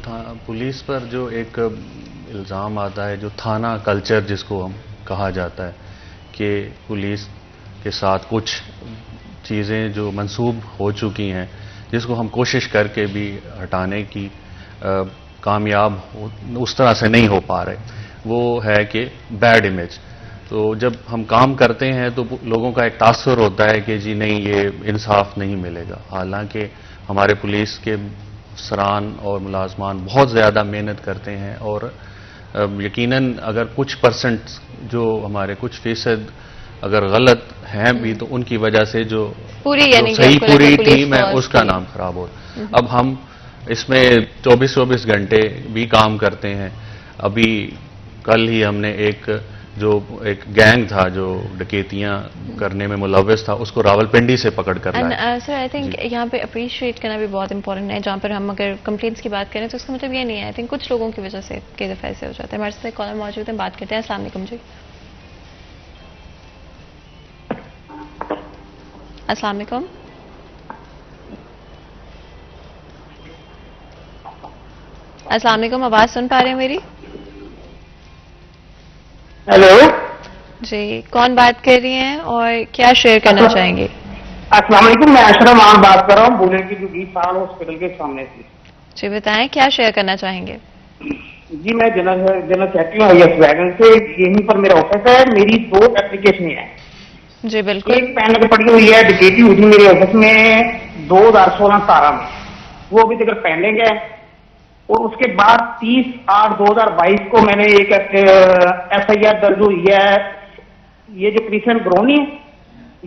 پولیس پر جو ایک الزام آتا ہے, جو تھانہ کلچر جس کو ہم کہا جاتا ہے, کہ پولیس کے ساتھ کچھ چیزیں جو منسوب ہو چکی ہیں جس کو ہم کوشش کر کے بھی ہٹانے کی کامیاب اس طرح سے نہیں ہو پا رہے, وہ ہے کہ بیڈ امیج. تو جب ہم کام کرتے ہیں تو لوگوں کا ایک تاثر ہوتا ہے کہ جی نہیں یہ انصاف نہیں ملے گا, حالانکہ ہمارے پولیس کے افسران اور ملازمان بہت زیادہ محنت کرتے ہیں, اور یقیناً اگر کچھ پرسنٹ جو ہمارے کچھ فیصد اگر غلط ہیں بھی تو ان کی وجہ سے جو صحیح پوری ٹیم ہے اس کا نام خراب ہو. اب ہم اس میں 24 گھنٹے بھی کام کرتے ہیں. ابھی کل ہی ہم نے ایک گینگ تھا جو ڈکیتیاں کرنے میں ملوث تھا, اس کو راولپنڈی سے پکڑ کر لائے. سر آئی تھنک یہاں پہ اپریشیٹ کرنا بھی بہت امپورٹنٹ ہے, جہاں پر ہم اگر کمپلینٹس کی بات کریں تو اس کا مطلب یہ نہیں ہے آئی تھنک کچھ لوگوں کی وجہ سے کئی دفعہ ایسے ہو جاتا ہے. ہمارے ساتھ کالر موجود ہیں, بات کرتے ہیں. السلام علیکم جی. السلام علیکم. السلام علیکم, آواز سن پا رہے ہیں میری؟ ہیلو جی, کون بات کر رہی ہیں اور کیا شیئر کرنا چاہیں گے؟ السلام علیکم, میں اشرف مان بات کر رہا ہوں بولے کی جو 20 سال ہاسپٹل کے سامنے سے. جی بتائیں, کیا شیئر کرنا چاہیں گے؟ جی میں جنرل سیکرٹری ہوں یس ویگن سے, یہیں پر میرا آفس ہے. میری 2 اپلیکیشن ہیں. جی بالکل. ایک پین کے پڑی ہوئی ہے, ڈکیٹی ہوئی تھی میرے آفس میں 2016-17 میں, وہ ابھی تک پینڈنگ ہے. اور اس کے بعد 30/8/2022 کو میں نے ایک FIR درج ہوئی ہے, یہ جو کرسچن گرونی ہے,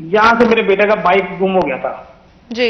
یہاں سے میرے بیٹے کا بائک گم ہو گیا تھا. جی.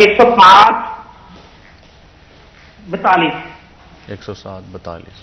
105/42। 107/42,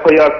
FIR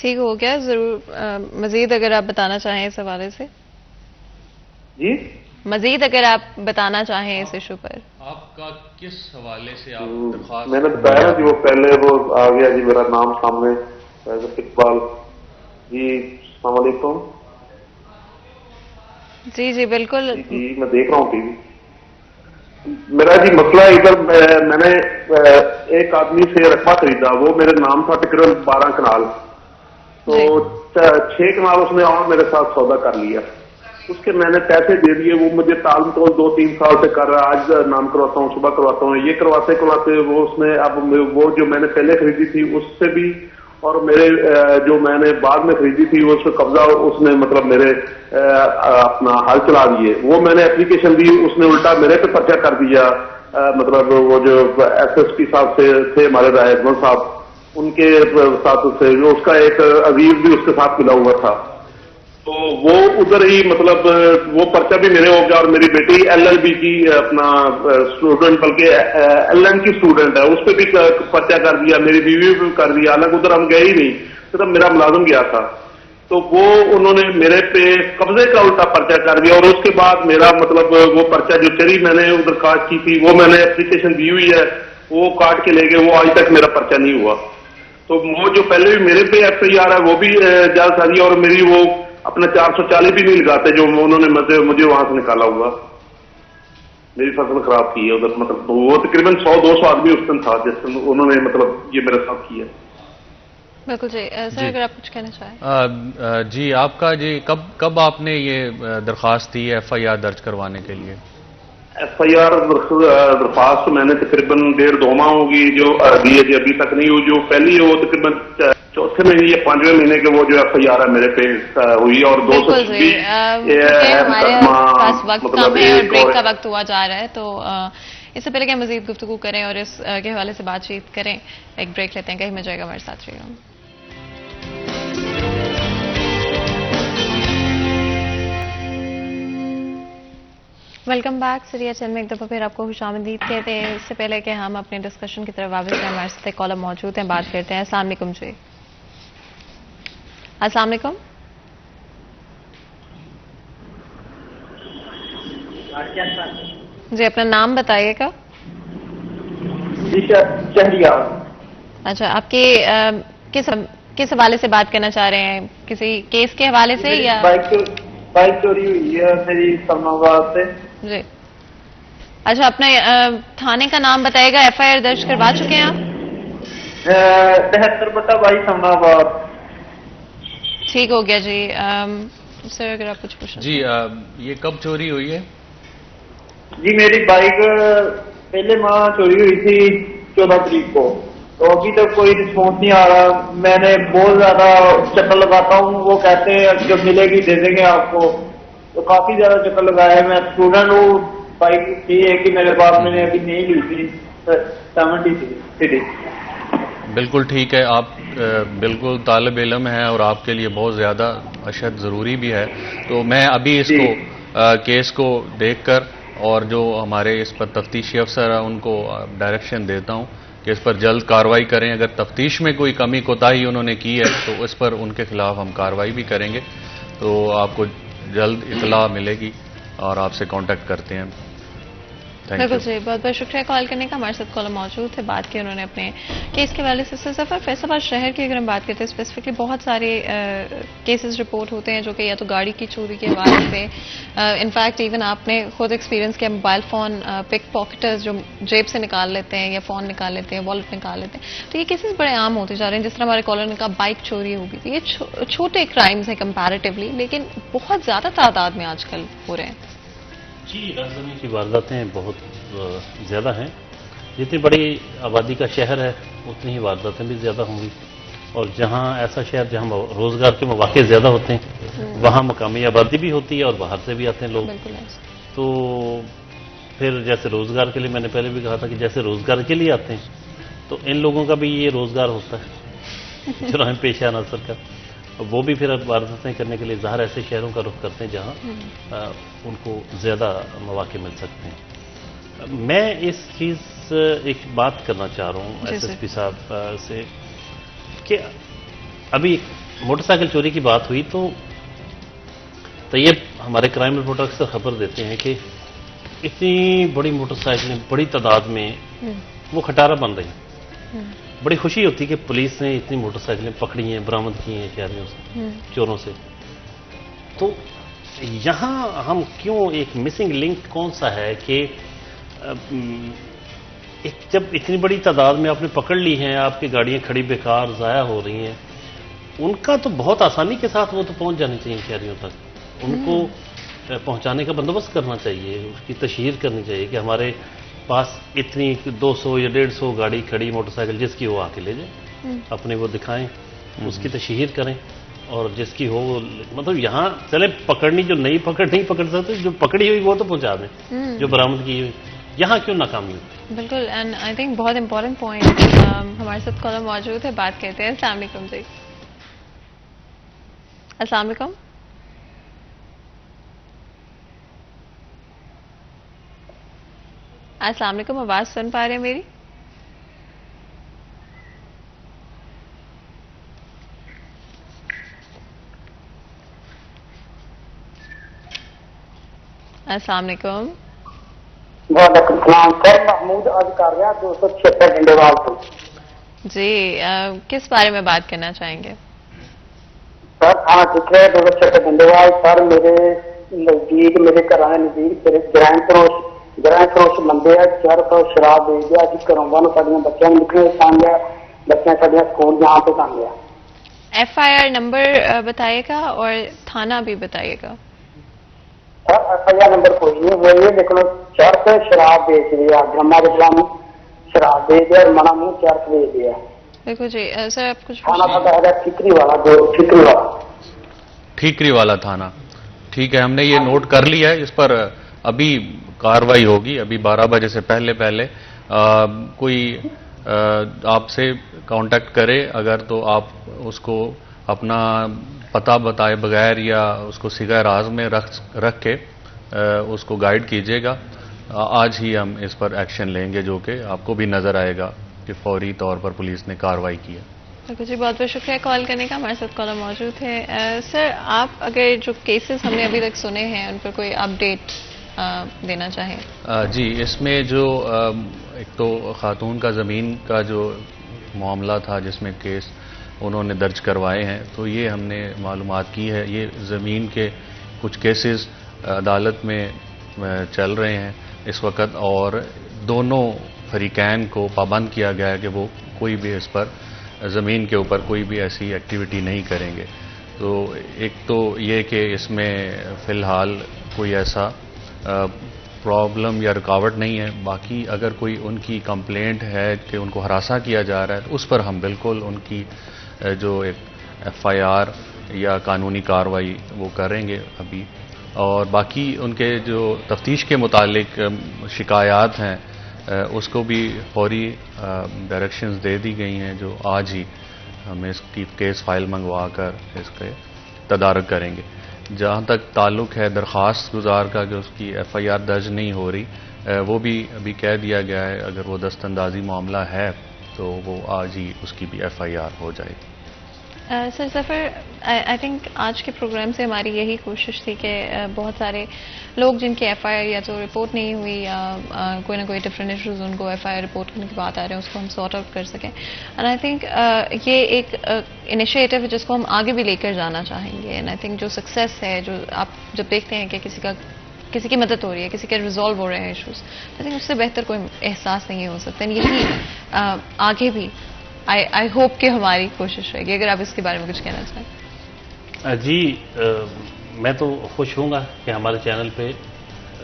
ٹھیک ہو گیا. ضرور مزید اگر آپ بتانا چاہیں اس حوالے سے. جی مزید اگر آپ بتانا چاہیں اس ایشو پر. آپ کا کس حوالے سے آپ درخواست؟ میں نے بتایا کہ وہ پہلے وہ آ گیا جی میرا نام سامنے اقبال جی. السلام علیکم. جی جی بالکل. جی میں دیکھ رہا ہوں ٹی وی. میرا جی مسئلہ ادھر میں نے ایک آدمی سے رقبہ خریدا, وہ میرے نام تھا تقریباً 12 کنال, تو 6 کنال اس نے اور میرے ساتھ سودا کر لیا. اس کے میں نے پیسے دے دیے, وہ مجھے تال متول 2-3 سال سے کر رہا ہے. آج نام کرواتا ہوں, صبح کرواتا ہوں, یہ کرواتے وہ اس نے اب وہ جو میں نے پہلے خریدی تھی اس سے بھی, اور میرے جو میں نے بعد میں خریدی تھی اس پہ قبضہ اس نے مطلب میرے اپنا حل چلا دیے. وہ میں نے اپلیکیشن دی, اس نے الٹا میرے پہ پرچہ کر دیا. مطلب وہ جو ایس ایس پی صاحب سے تھے ہمارے راہدمند صاحب, ان کے ساتھ سے جو اس کا ایک عزیز بھی اس کے ساتھ ملا ہوا تھا, تو وہ ادھر ہی مطلب وہ پرچہ بھی میرے ہو گیا. اور میری بیٹی LLB کی اپنا اسٹوڈنٹ, بلکہ LN کی اسٹوڈنٹ ہے, اس پہ بھی پرچہ کر دیا, میری بیوی پہ کر دیا. حالانکہ ادھر ہم گئے ہی نہیں, صرف میرا ملازم گیا تھا. تو وہ انہوں نے میرے پہ قبضے کا الٹا پرچہ کر دیا. اور اس کے بعد میرا مطلب وہ پرچہ جو چری میں نے ادھر کاٹ کی تھی, وہ میں نے اپلیکیشن دی ہوئی ہے, وہ کاٹ کے لے گئے. وہ آج تک میرا پرچہ نہیں ہوا. تو وہ جو پہلے بھی میرے پہ FIR ہے وہ بھی جال سازی, اور میری وہ اپنا 440 بھی نہیں لگاتے جو انہوں نے مجھے وہاں سے نکالا ہوا. میری فصل خراب کی ہے ادھر. مطلب وہ تقریباً 100-200 آدمی اس دن تھا جس دن انہوں نے مطلب یہ میرے ساتھ کیا. بالکل جی. سر اگر آپ کچھ کہنا چاہیں. جی آپ کا جی کب آپ نے یہ درخواست دی FIR درج کروانے کے لیے؟ FIR درخواست میں نے تقریباً 1.5-2 ماہ ہوگی جو دی ہے جی, ابھی تک نہیں ہوئی. جو پہلی ہے وہ تقریباً 4تھے مہینے یا 5ویں مہینے کے وہ جو FIR ہے میرے پہ ہوئی. اور 220 ہمارے پاس وقت کم ہے اور بریک کا وقت ہوا جا رہا ہے, تو اس سے پہلے کہ مزید گفتگو کریں اور اس کے حوالے سے بات چیت کریں, ایک بریک لیتے ہیں. کہیں میں جائے گا ہمارے ساتھ رہیے گا. Welcome back. سریہ چینل میں ایک دفعہ پھر آپ کو خوش آمدید کہتے ہیں. اس سے پہلے کہ ہم اپنے ڈسکشن کی طرف واپس ہیں, ہمارے ساتھ ایک کالر موجود ہیں, بات کرتے ہیں. السلام علیکم جی. السلام علیکم. جی اپنا نام بتائیے گا. شہریار. اچھا, آپ کے کس حوالے سے بات کرنا چاہ رہے ہیں, کسی کیس کے حوالے سے یا؟ بائک چوری ہوئی ہے میری اسلام آباد سے. جی اچھا, اپنے تھانے کا نام بتائیے گا. FIR درج کروا چکے ہیں آپ؟ 73/22 اسلام آباد. ٹھیک ہو گیا جی. سر اگر آپ کچھ پوچھیں. جی یہ کب چوری ہوئی ہے؟ جی میری بائک پہلے ماہ چوری ہوئی تھی 14 تاریخ کو, تو ابھی تک کوئی رسپانس نہیں آ رہا. میں نے بہت زیادہ چکر لگاتا ہوں, وہ کہتے ہیں جب ملے گی دے دیں گے آپ کو, تو کافی زیادہ چکر لگایا. میں اسٹوڈنٹ ہوں, بائک تھی ہے کہ میرے پاس, میں نے ابھی نہیں لی تھی 70 سٹی. بالکل ٹھیک ہے, آپ بالکل طالب علم ہیں اور آپ کے لیے بہت زیادہ اشد ضروری بھی ہے. تو میں ابھی اس کو کیس کو دیکھ کر اور جو ہمارے اس پر تفتیشی افسر ہیں ان کو ڈائریکشن دیتا ہوں کہ اس پر جلد کارروائی کریں. اگر تفتیش میں کوئی کمی کوتاہی انہوں نے کی ہے تو اس پر ان کے خلاف ہم کارروائی بھی کریں گے. تو آپ کو جلد اطلاع ملے گی اور آپ سے کانٹیکٹ کرتے ہیں. بالکل جی, بہت بہت شکریہ کال کرنے کا. ہمارے ساتھ کالر موجود تھے, بات کی انہوں نے اپنے کیس کے حوالے سے. سفر فیصل آباد شہر کی اگر ہم بات کرتے ہیں اسپیسیفکلی, بہت سارے کیسز رپورٹ ہوتے ہیں جو کہ یا تو گاڑی کی چوری کے حوالے سے, انفیکٹ ایون آپ نے خود ایکسپیرینس کیا, موبائل فون پک پاکٹرز جو جیب سے نکال لیتے ہیں یا فون نکال لیتے ہیں, والیٹ نکال لیتے ہیں. تو یہ کیسز بڑے عام ہوتے جا رہے ہیں. جس طرح ہمارے کالر نے کہا بائک چوری ہوگی, تو یہ چھوٹے کرائمز ہیں کمپیریٹیولی, لیکن بہت زیادہ تعداد میں آج کل ہو رہے ہیں. جی رازداری کی وارداتیں بہت زیادہ ہیں. جتنی بڑی آبادی کا شہر ہے اتنی ہی وارداتیں بھی زیادہ ہوں گی, اور جہاں ایسا شہر جہاں روزگار کے مواقع زیادہ ہوتے ہیں وہاں مقامی آبادی بھی ہوتی ہے اور باہر سے بھی آتے ہیں لوگ. تو پھر جیسے روزگار کے لیے, میں نے پہلے بھی کہا تھا کہ جیسے روزگار کے لیے آتے ہیں تو ان لوگوں کا بھی یہ روزگار ہوتا ہے جرائم پیشہ عناصر کا. وہ بھی پھر وارداتیں کرنے کے لیے ظاہر ایسے شہروں کا رخ کرتے ہیں جہاں ان کو زیادہ مواقع مل سکتے ہیں. میں اس چیز ایک بات کرنا چاہ رہا ہوں SSP صاحب سے کہ ابھی موٹر سائیکل چوری کی بات ہوئی تو طیب ہمارے کرائم رپورٹر اکثر خبر دیتے ہیں کہ اتنی بڑی موٹر سائیکلیں بڑی تعداد میں وہ کھٹارہ بن رہی ہیں. بڑی خوشی ہوتی کہ پولیس نے اتنی موٹر سائیکلیں پکڑی ہیں، برآمد کی ہیں شہریوں سے، چوروں سے. تو یہاں ہم کیوں ایک مسنگ لنک کون سا ہے کہ جب اتنی بڑی تعداد میں آپ نے پکڑ لی ہیں، آپ کی گاڑیاں کھڑی بیکار ضائع ہو رہی ہیں، ان کا تو بہت آسانی کے ساتھ وہ تو پہنچ جانی چاہیے شہریوں تک. ان کو پہنچانے کا بندوبست کرنا چاہیے، اس کی تشہیر کرنی چاہیے کہ ہمارے پاس اتنی 200 یا 150 گاڑی کھڑی موٹر سائیکل جس کی ہو آ کے لے جائیں، اپنے وہ دکھائیں، اس کی تشہیر کریں، اور جس کی ہو مطلب یہاں چلے پکڑنی جو نہیں پکڑ سکتے، جو پکڑی ہوئی وہ تو پہنچا دیں، جو برآمد کی ہوئی. یہاں کیوں ناکامی ہوتی؟ بالکل. اینڈ آئی تھنک بہت امپورٹنٹ پوائنٹ. ہمارے ساتھ کالر موجود ہے، بات کرتے ہیں. السلام علیکم جی. السلام علیکم. السلام علیکم، آواز سن پا رہے ہیں میری؟ السلام علیکم. وعلیکم السلام. سر محمود عرض کر رہا 276 ڈنڈیوال سے. جی کس بارے میں بات کرنا چاہیں گے؟ سر ہاں ٹھیک ہے 276 ڈنڈیوال. سر میرے نزدیک، میرے گھر نزدیک گرائم فروش بندے ہے، چرس اور شراب دے دیا جی گھروں باہر سارے بچوں نکلے سان گیا، بچے سارے اسکول جہاں پہ سان گیا. ایف آئی آر نمبر بتائیے گا اور تھانہ بھی بتائیے گا. سر ایف آئی آر نمبر کوئی نہیں، وہ یہ دیکھ لو چرس شراب بیچ دیا، گرما اسلام شراب دے دیا اور منا منہ چرس دے دیا. دیکھو جی سر آپ کچھ تھانہ پتا ہے ٹھیکری والا، ٹھیکری والا تھانہ. ٹھیک ہے، ہم نے یہ نوٹ کر لیا ہے، اس پر ابھی کارروائی ہوگی. ابھی 12 بجے سے پہلے کوئی آپ سے کانٹیکٹ کرے اگر تو آپ اس کو اپنا پتہ بتائے بغیر یا اس کو صیغہ راز میں رکھ کے اس کو گائیڈ کیجیے گا. آج ہی ہم اس پر ایکشن لیں گے، جو کہ آپ کو بھی نظر آئے گا کہ فوری طور پر پولیس نے کارروائی کی ہے. جی بہت بہت شکریہ کال کرنے کا. ہمارے ساتھ کالر موجود ہے. سر آپ اگر جو کیسز ہم نے ابھی تک سنے ہیں ان پر کوئی اپڈیٹ دینا چاہیں؟ جی، اس میں جو ایک تو خاتون کا زمین کا جو معاملہ تھا جس میں کیس انہوں نے درج کروائے ہیں، تو یہ ہم نے معلومات کی ہے. یہ زمین کے کچھ کیسز عدالت میں چل رہے ہیں اس وقت، اور دونوں فریقین کو پابند کیا گیا ہے کہ وہ کوئی بھی اس پر زمین کے اوپر کوئی بھی ایسی ایکٹیویٹی نہیں کریں گے. تو ایک تو یہ کہ اس میں فی الحال کوئی ایسا پرابلم یا رکاوٹ نہیں ہے. باقی اگر کوئی ان کی کمپلینٹ ہے کہ ان کو ہراساں کیا جا رہا ہے تو اس پر ہم بالکل ان کی جو ایک ایف آئی آر یا قانونی کارروائی وہ کریں گے ابھی. اور باقی ان کے جو تفتیش کے متعلق شکایات ہیں اس کو بھی فوری ڈائریکشنز دے دی گئی ہیں، جو آج ہی ہم اس کی کیس فائل منگوا کر اس کے تدارک کریں گے. جہاں تک تعلق ہے درخواست گزار کا کہ اس کی ایف آئی آر درج نہیں ہو رہی، وہ بھی ابھی کہہ دیا گیا ہے اگر وہ دست اندازی معاملہ ہے تو وہ آج ہی اس کی بھی ایف آئی آر ہو جائے گی. سر ظفر، آئی تھنک آج کے پروگرام سے ہماری یہی کوشش تھی کہ بہت سارے لوگ جن کی ایف آئی آر یا تو رپورٹ نہیں ہوئی یا کوئی نہ کوئی ڈفرینٹ ایشوز ان کو ایف آئی آر رپورٹ کرنے کی بات آ رہے ہیں، اس کو ہم سارٹ آؤٹ کر سکیں. اینڈ آئی تھنک یہ ایک انیشیٹو ہے جس کو ہم آگے بھی لے کر جانا چاہیں گے. اینڈ آئی تھنک جو سکسیس ہے، جو آپ جب دیکھتے ہیں کہ کسی کی مدد ہو رہی ہے، کسی کے ریزالو ہو رہے ہیں ایشوز، آئی تھنک اس سے بہتر کوئی احساس نہیں ہو سکتا. یہی آگے بھی آئی ہوپ کہ ہماری کوشش رہے گی. اگر آپ اس کے بارے میں کچھ کہنا چاہیں. جی میں تو خوش ہوں گا کہ ہمارے چینل پہ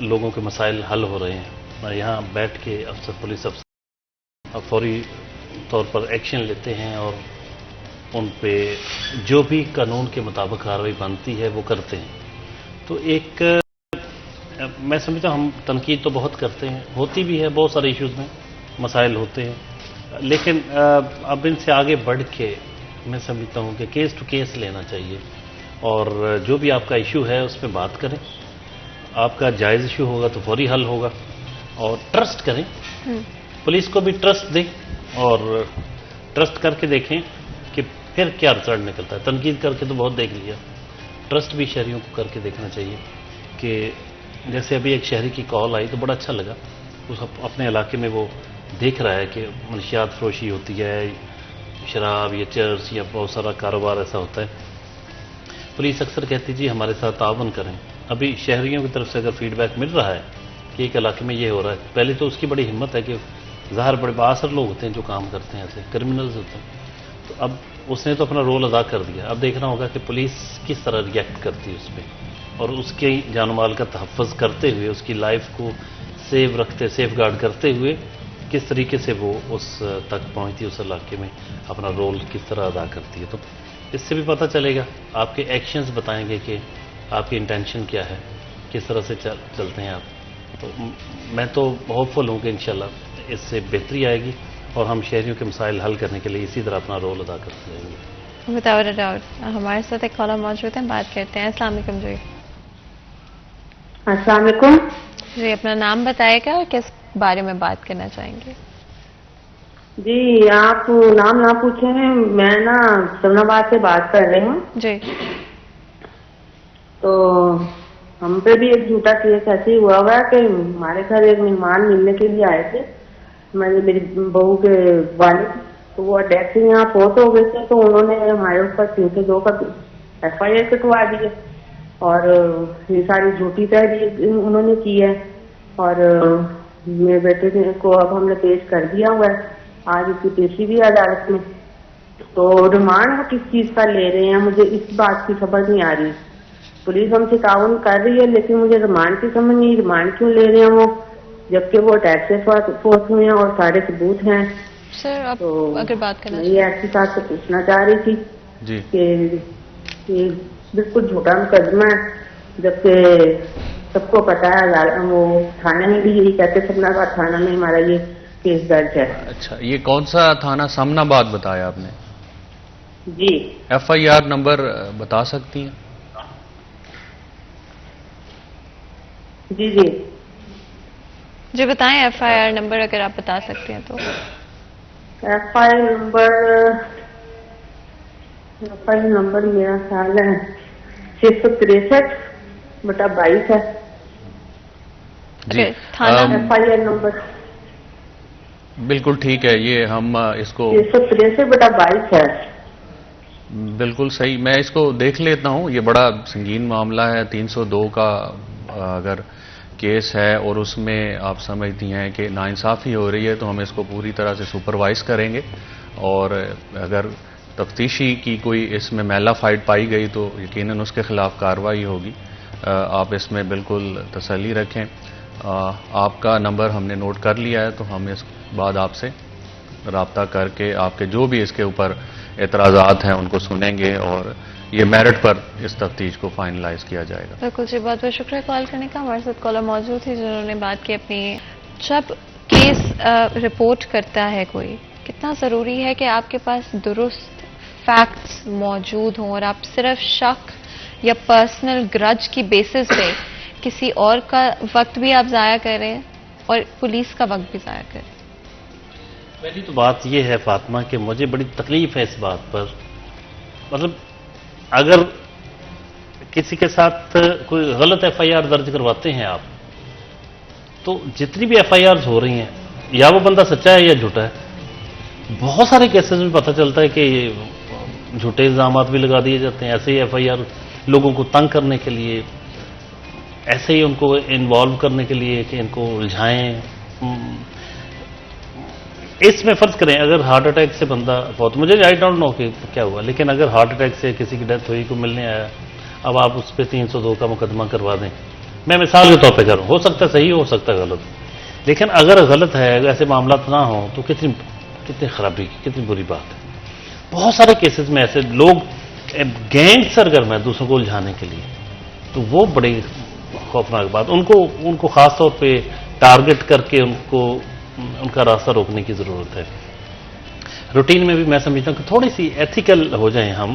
لوگوں کے مسائل حل ہو رہے ہیں. یہاں بیٹھ کے پولیس افسر فوری طور پر ایکشن لیتے ہیں اور ان پہ جو بھی قانون کے مطابق کارروائی بنتی ہے وہ کرتے ہیں. تو ایک میں سمجھتا ہوں ہم تنقید تو بہت کرتے ہیں، ہوتی بھی ہے، بہت سارے ایشوز میں مسائل ہوتے ہیں، لیکن اب ان سے آگے بڑھ کے میں سمجھتا ہوں کہ کیس ٹو کیس لینا چاہیے اور جو بھی آپ کا ایشو ہے اس پہ بات کریں. آپ کا جائز ایشو ہوگا تو فوری حل ہوگا اور ٹرسٹ کریں، پولیس کو بھی ٹرسٹ دیں اور ٹرسٹ کر کے دیکھیں کہ پھر کیا رزلٹ نکلتا ہے. تنقید کر کے تو بہت دیکھ لیا, ٹرسٹ بھی شہریوں کو کر کے دیکھنا چاہیے کہ جیسے ابھی ایک شہری کی کال آئی تو بڑا اچھا لگا. اس اپنے علاقے میں وہ دیکھ رہا ہے کہ منشیات فروشی ہوتی ہے, شراب یا چرس یا بہت سارا کاروبار ایسا ہوتا ہے. پولیس اکثر کہتی جی ہمارے ساتھ تعاون کریں. ابھی شہریوں کی طرف سے اگر فیڈ بیک مل رہا ہے کہ ایک علاقے میں یہ ہو رہا ہے, پہلے تو اس کی بڑی ہمت ہے کہ ظاہر بڑے بااثر لوگ ہوتے ہیں جو کام کرتے ہیں, ایسے کرمنلز ہوتے ہیں. تو اب اس نے تو اپنا رول ادا کر دیا, اب دیکھنا ہوگا کہ پولیس کس طرح ریئیکٹ کرتی ہے اس پہ, اور اس کے جان و مال کا تحفظ کرتے ہوئے, اس کی لائف کو سیف گارڈ کرتے ہوئے کس طریقے سے وہ اس تک پہنچتی ہے, اس علاقے میں اپنا رول کس طرح ادا کرتی ہے. تو اس سے بھی پتہ چلے گا, آپ کے ایکشنز بتائیں گے کہ آپ کی انٹینشن کیا ہے, کس طرح سے چلتے ہیں آپ. تو میں تو ہوپ فل ہوں کہ انشاءاللہ اس سے بہتری آئے گی اور ہم شہریوں کے مسائل حل کرنے کے لیے اسی طرح اپنا رول ادا کرتے رہیں گے. وداؤٹ ڈاؤٹ ہمارے ساتھ ایک کالر موجود ہیں, بات کرتے ہیں. السلام علیکم جی. السلام علیکم جی, اپنا نام بتائے گا اور کس بارے میں بات کرنا چاہیں گے؟ جی آپ نام نہ پوچھیں, میں نا سمن آباد سے بات کر رہی ہوں. جی. تو ہم پہ بھی ایک جھوٹا کیس ایسے ہی ہوا ہے کہ ہمارے گھر ایک مہمان ملنے کے لیے آئے تھے, میری بہو کے والد, تو وہ ڈیتھ سے یہاں فوت ہو گئے تھے. تو انہوں نے ہمارے اوپر 302 کا FIR کٹوا دی اور یہ ساری جھوٹی تحریر انہوں نے کی ہے. اور میرے بیٹے کو اب ہم نے پیش کر دیا ہوا ہے, آج اس کی پیشی بھی عدالت میں. تو ریمانڈ وہ کس چیز کا لے رہے ہیں مجھے اس بات کی سمجھ نہیں آ رہی. پولیس ہم سے تعاون کر رہی ہے لیکن مجھے ریمانڈ کی سمجھ نہیں, ریمانڈ کیوں لے رہے ہیں وہ, جبکہ وہ اٹیک سے فوت ہوئے ہیں اور سارے ثبوت ہیں. سر آپ اگر بات کرنا یہ ایس پی صاحب سے پوچھنا چاہ رہی تھی جی کہ یہ بالکل جھوٹا مقدمہ ہے, جبکہ سب کو پتا ہے, وہ تھانے میں بھی یہی کہتے سمن آباد تھانہ میں ہمارا یہ کیس درج ہے. اچھا, یہ کون سا تھانہ سمن آباد بتایا آپ نے؟ جی. FIR نمبر بتا سکتی ہیں؟ جی جی جی بتائیں FIR نمبر اگر آپ بتا سکتے ہیں تو. FIR نمبر میرا خیال ہے 663/22 ہے. جی FIR نمبر بالکل ٹھیک ہے, یہ ہم اس کو 663/22 ہے. بالکل صحیح, میں اس کو دیکھ لیتا ہوں. یہ بڑا سنگین معاملہ ہے, 302 کا اگر کیس ہے اور اس میں آپ سمجھتی ہیں کہ ناانصافی ہو رہی ہے تو ہم اس کو پوری طرح سے سپروائز کریں گے, اور اگر تفتیشی کی کوئی اس میں میلا فائٹ پائی گئی تو یقیناً اس کے خلاف کارروائی ہوگی. آپ اس میں بالکل تسلی رکھیں. آپ کا نمبر ہم نے نوٹ کر لیا ہے, تو ہم اس بعد آپ سے رابطہ کر کے آپ کے جو بھی اس کے اوپر اعتراضات ہیں ان کو سنیں گے اور یہ میرٹ پر اس تفتیش کو فائنلائز کیا جائے گا. بالکل جی, بہت بہت شکریہ کال کرنے کا. ہمارے ساتھ کالر موجود تھی جنہوں نے بات کی اپنی. جب کیس رپورٹ کرتا ہے کوئی, کتنا ضروری ہے کہ آپ کے پاس درست فیکٹس موجود ہوں اور آپ صرف شک یا پرسنل گرج کی بیسس پہ کسی اور کا وقت بھی آپ ضائع کریں اور پولیس کا وقت بھی ضائع کریں. پہلی تو بات یہ ہے فاطمہ کہ مجھے بڑی تکلیف ہے اس بات پر. مطلب اگر کسی کے ساتھ کوئی غلط FIR درج کرواتے ہیں آپ, تو جتنی بھی FIRs ہو رہی ہیں یا وہ بندہ سچا ہے یا جھوٹا ہے. بہت سارے کیسز میں پتہ چلتا ہے کہ جھوٹے الزامات بھی لگا دیے جاتے ہیں, ایسے ہی FIR لوگوں کو تنگ کرنے کے لیے, ایسے ہی ان کو انوالو کرنے کے لیے کہ ان کو الجھائیں. اس میں فرض کریں اگر ہارٹ اٹیک سے بندہ بہت, مجھے آئی ڈونٹ نو کہ کیا ہوا, لیکن اگر ہارٹ اٹیک سے کسی کی ڈیتھ ہوئی, کو ملنے آیا, اب آپ اس پہ 302 کا مقدمہ کروا دیں. میں مثال کے طور پہ کر رہا ہوں, ہو سکتا ہے صحیح, ہو سکتا ہے غلط, لیکن اگر غلط ہے, ایسے معاملات نہ ہوں تو کتنی خرابی کی, کتنی بری بات ہے. بہت سارے کیسز میں ایسے لوگ گینگ سرگرم ہیں دوسروں کو الجھانے کے لیے, تو وہ بڑی خوفناک بات. ان کو خاص طور پہ ٹارگٹ کر کے ان کا راستہ روکنے کی ضرورت ہے. روٹین میں بھی میں سمجھتا ہوں کہ تھوڑی سی ایتھیکل ہو جائیں ہم.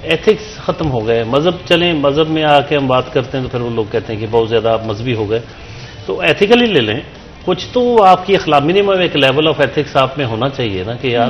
ایتھکس ختم ہو گئے, مذہب چلیں, مذہب میں آ کے ہم بات کرتے ہیں تو پھر وہ لوگ کہتے ہیں کہ بہت زیادہ آپ مذہبی ہو گئے. تو ایتھیکلی لے لیں, کچھ تو آپ کی اخلاق منیمم ایک لیول آف ایتھکس آپ میں ہونا چاہیے نا, کہ یار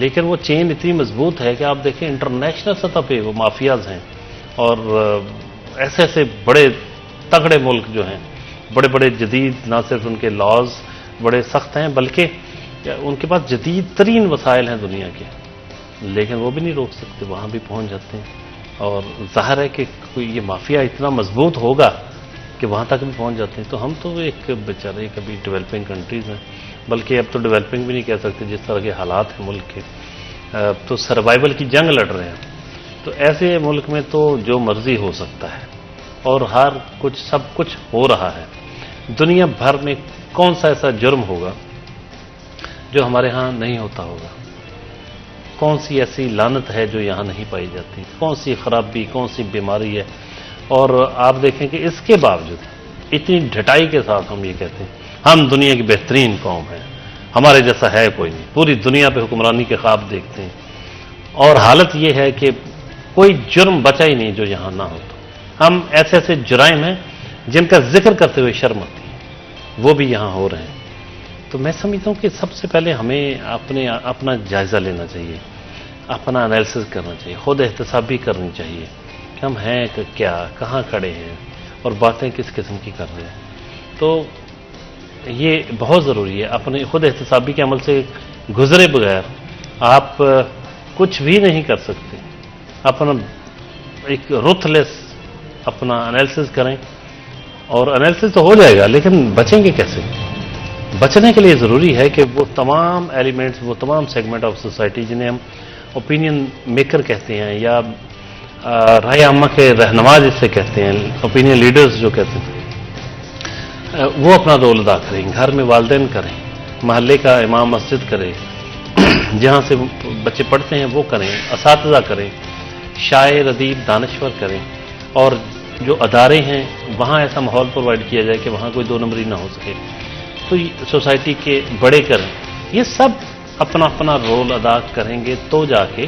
لیکن وہ چین اتنی مضبوط ہے کہ آپ دیکھیں انٹرنیشنل سطح پہ وہ مافیاز ہیں، اور ایسے ایسے بڑے تگڑے ملک جو ہیں، بڑے بڑے جدید، نہ صرف ان کے لاز بڑے سخت ہیں بلکہ ان کے پاس جدید ترین وسائل ہیں دنیا کے، لیکن وہ بھی نہیں روک سکتے، وہاں بھی پہنچ جاتے ہیں۔ اور ظاہر ہے کہ کوئی یہ مافیا اتنا مضبوط ہوگا کہ وہاں تک بھی پہنچ جاتے ہیں۔ تو ہم تو ایک بیچارے کبھی ڈیولپنگ کنٹریز ہیں، بلکہ اب تو ڈیولپنگ بھی نہیں کہہ سکتے جس طرح کے حالات ہیں ملک کے، تو سروائیول کی جنگ لڑ رہے ہیں۔ تو ایسے ملک میں تو جو مرضی ہو سکتا ہے، اور ہر کچھ سب کچھ ہو رہا ہے۔ دنیا بھر میں کون سا ایسا جرم ہوگا جو ہمارے ہاں نہیں ہوتا ہوگا؟ کون سی ایسی لعنت ہے جو یہاں نہیں پائی جاتی؟ کون سی خرابی، کون سی بیماری ہے؟ اور آپ دیکھیں کہ اس کے باوجود اتنی ڈھٹائی کے ساتھ ہم یہ کہتے ہیں ہم دنیا کی بہترین قوم ہیں، ہمارے جیسا ہے کوئی نہیں، پوری دنیا پہ حکمرانی کے خواب دیکھتے ہیں، اور حالت یہ ہے کہ کوئی جرم بچا ہی نہیں جو یہاں نہ ہو۔ تو ہم ایسے ایسے جرائم ہیں جن کا ذکر کرتے ہوئے شرم آتی ہے، وہ بھی یہاں ہو رہے ہیں۔ تو میں سمجھتا ہوں کہ سب سے پہلے ہمیں اپنا جائزہ لینا چاہیے، اپنا انالیسس کرنا چاہیے، خود احتسابی کرنی چاہیے کہ ہم ہیں کہ کیا، کہاں کھڑے ہیں، اور باتیں کس قسم کی کر رہے ہیں۔ تو یہ بہت ضروری ہے، اپنے خود احتسابی کے عمل سے گزرے بغیر آپ کچھ بھی نہیں کر سکتے۔ اپنا ایک رتھ لیس اپنا انالیسس کریں، اور انالیسس تو ہو جائے گا، لیکن بچیں گے کیسے؟ بچنے کے لیے ضروری ہے کہ وہ تمام ایلیمنٹس، وہ تمام سیگمنٹ آف سوسائٹی جنہیں ہم اوپینین میکر کہتے ہیں، یا رائے عامہ کے رہنما جس سے کہتے ہیں، اوپینین لیڈرز جو کہتے ہیں، وہ اپنا رول ادا کریں۔ گھر میں والدین کریں، محلے کا امام مسجد کرے، جہاں سے بچے پڑھتے ہیں وہ کریں، اساتذہ کریں، شاعر، ادیب، دانشور کریں، اور جو ادارے ہیں وہاں ایسا ماحول پرووائڈ کیا جائے کہ وہاں کوئی دو نمبری نہ ہو سکے۔ تو سوسائٹی کے بڑے کریں، یہ سب اپنا اپنا رول ادا کریں گے تو جا کے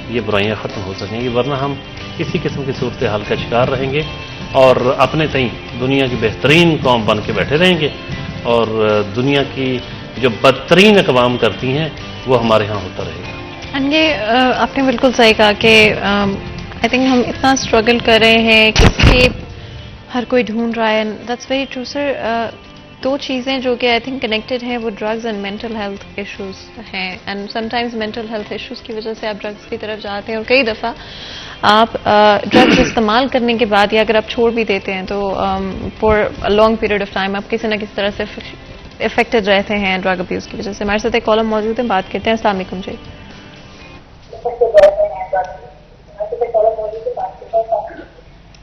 یہ برائیاں ختم ہو سکیں گی، ورنہ ہم کسی قسم کی صورتحال کا شکار رہیں گے اور اپنے تئیں دنیا کی بہترین قوم بن کے بیٹھے رہیں گے، اور دنیا کی جو بدترین اقوام کرتی ہیں وہ ہمارے ہاں ہوتا رہے گا۔ یہ آپ نے بالکل صحیح کہا کہ آئی تھنک ہم اتنا اسٹرگل کر رہے ہیں کہ اسکیپ ہر کوئی ڈھونڈ رہا ہے، دیٹس ویری ٹرو سر۔ دو چیزیں جو کہ آئی تھنک کنیکٹڈ ہیں وہ drugs and mental health issues ہیں، and sometimes mental health issues کی وجہ سے آپ ڈرگز کی طرف جاتے ہیں، اور کئی دفعہ آپ ڈرگز استعمال کرنے کے بعد یا اگر آپ چھوڑ بھی دیتے ہیں تو for long period of time آپ کسی نہ کسی طرح سے افیکٹڈ رہتے ہیں ڈرگ ابیوز کی وجہ سے۔ ہمارے ساتھ ایک کالر موجود ہے، بات کرتے ہیں۔ السلام علیکم جی۔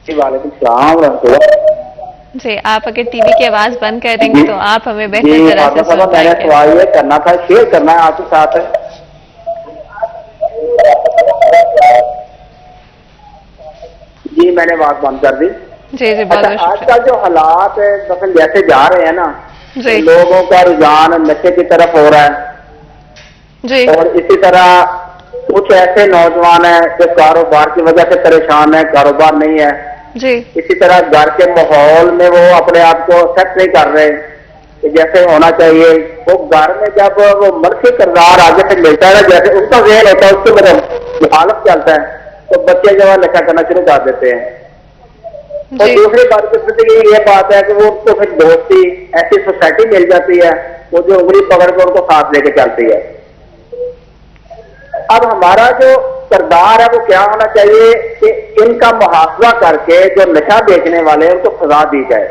وعلیکم السلام ورحمۃ اللہ۔ جی آپ اگر ٹی وی کی آواز بند کر دیں گے تو آپ ہمیں بہتر طرح سے سن پائیں گے۔ سوال یہ کرنا تھا، شیئر کرنا ہے آپ کے ساتھ۔ جی میں نے بات بند کر دی۔ جی جی بہت آج کل جو حالات جیسے جا رہے ہیں نا، لوگوں کا رجحان نشے کی طرف ہو رہا ہے جی، اور اسی طرح کچھ ایسے نوجوان ہیں جو کاروبار کی وجہ سے پریشان ہیں، کاروبار نہیں ہے جی، اسی طرح گھر کے ماحول میں وہ اپنے آپ کو سیٹ نہیں کر رہے کہ جیسے ہونا چاہیے۔ وہ گھر میں جب وہ منفی کردار آگے سے ملتا ہے نا، جیسے اس کا ذہن ہوتا ہے، اس کے مخالف چلتا ہے، تو بچے جو ہے نشہ کرنا شروع کر دیتے ہیں۔ اور دوسری بات قسمتی یہ بات ہے کہ وہ ان کو پھر دوستی ایسی سوسائٹی مل جاتی ہے وہ جو انگلی پکڑ کر ان کو ساتھ لے کے چلتی ہے۔ اب ہمارا جو کردار ہے وہ کیا ہونا چاہیے کہ ان کا محاسبہ کر کے جو نشہ بیچنے والے ہیں ان کو سزا دی جائے۔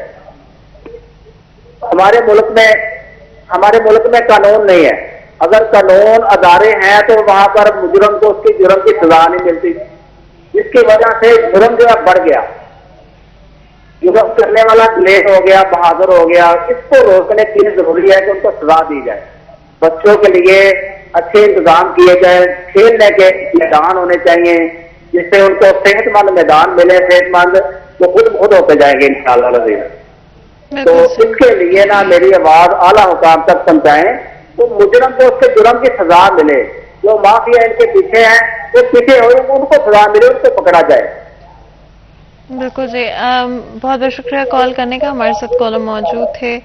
ہمارے ملک میں قانون نہیں ہے، اگر قانون ادارے ہیں تو وہاں پر مجرم کو اس کی جرم کی سزا نہیں ملتی، جس کی وجہ سے جرم جو ہے بڑھ گیا، جرم کرنے والا لیٹ ہو گیا، بہادر ہو گیا۔ اس کو روکنے کے لیے ضروری ہے کہ ان کو سزا دی جائے۔ بچوں کے لیے اچھے انتظام کیے جائیں، کھیلنے کے میدان ہونے چاہیے جس سے ان کو صحت مند میدان ملے، صحت مند وہ خود ہوتے جائیں گے انشاءاللہ العزیز۔ تو اس کے لیے نا میری آواز اعلیٰ حکام تک پہنچائیں، تو مجرم کو اس کے جرم کی سزا ملے، جو مافیا ان کے پیچھے ہیں وہ پیچھے ہوئے ان کو سزا ملے، ان کو پکڑا جائے۔ بالکل جی، بہت بہت شکریہ کال کرنے کا. ہمارے ساتھ کالر موجود تھے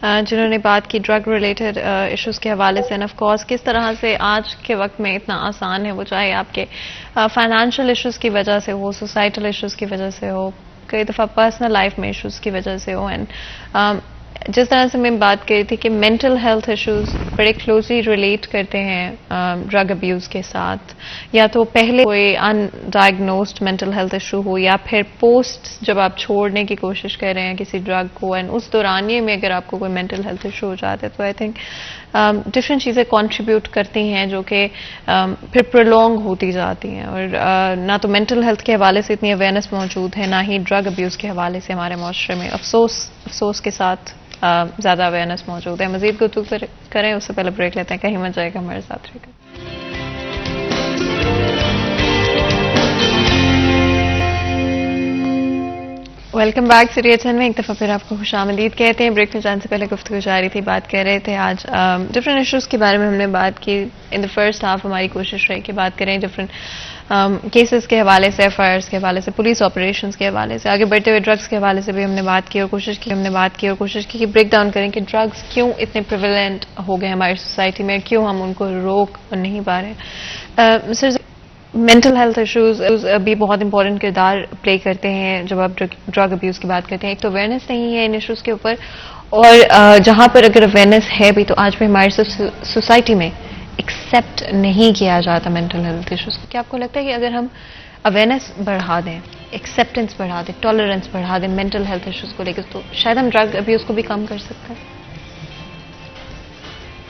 جنہوں نے بات کی ڈرگ ریلیٹڈ ایشوز کے حوالے سے. آف کورس کس طرح سے آج کے وقت میں اتنا آسان ہے، وہ چاہے آپ کے فائنانشیل ایشوز کی وجہ سے ہو، سوسائٹل ایشوز کی وجہ سے ہو، کئی دفعہ پرسنل لائف میں ایشوز کی وجہ سے ہو. اینڈ جس طرح سے میں بات کر رہی تھی کہ مینٹل ہیلتھ ایشوز بڑے کلوزلی ریلیٹ کرتے ہیں ڈرگ ابیوز کے ساتھ، یا تو پہلے کوئی ان ڈائگنوزڈ مینٹل ہیلتھ ایشو ہو، یا پھر پوسٹ جب آپ چھوڑنے کی کوشش کر رہے ہیں کسی ڈرگ کو، اینڈ اس دورانیے میں اگر آپ کو کوئی مینٹل ہیلتھ ایشو ہو جاتا ہے تو آئی تھنک ڈفرینٹ چیزیں کنٹریبیوٹ کرتی ہیں جو کہ پھر پرولونگ ہوتی جاتی ہیں. اور نہ تو مینٹل ہیلتھ کے حوالے سے اتنی اویئرنیس موجود ہے، نہ ہی ڈرگ ابیوز کے حوالے سے ہمارے معاشرے میں افسوس کے ساتھ زیادہ اویئرنیس موجود ہے. مزید گفتگو کریں اس سے پہلے بریک لیتے ہیں. کہیں مت جائے گا، ہمارے ساتھ رہے گا. Welcome back. سری ایچ این میں ایک دفعہ پھر آپ کو خوش آمدید کہتے ہیں. بریک میں جانے سے پہلے گفتگو جاری تھی، بات کر رہے تھے آج ڈفرینٹ ایشوز کے بارے میں ہم نے بات کی. ان دا فرسٹ ہاف ہماری کوشش رہی کہ بات کریں ڈفرینٹ کیسز کے حوالے سے، ایف آئی آرز کے حوالے سے، پولیس آپریشنز کے حوالے سے، آگے بڑھتے ہوئے ڈرگس کے حوالے سے بھی ہم نے بات کی اور کوشش کی کہ بریک ڈاؤن کریں کہ ڈرگس کیوں اتنے پریویلنٹ ہو گئے ہماری سوسائٹی میں، کیوں ہم ان کو روک نہیں پا رہے. سر، مینٹل ہیلتھ ایشوز بھی بہت امپورٹنٹ کردار پلے کرتے ہیں جب آپ ڈرگ ابیوز کی بات کرتے ہیں. ایک تو اویئرنیس نہیں ہے ان ایشوز کے اوپر، اور جہاں پر اگر اویئرنیس ہے بھی تو آج بھی ہماری سوسائٹی میں ایکسیپٹ نہیں کیا جاتا مینٹل ہیلتھ ایشوز کو. کیا آپ کو لگتا ہے کہ اگر ہم اویئرنیس بڑھا دیں، ایکسیپٹنس بڑھا دیں، ٹالرنس بڑھا دیں مینٹل ہیلتھ ایشوز کو لے کے، تو شاید ہم ڈرگ ابیوز کو بھی کم کر سکتے ہیں؟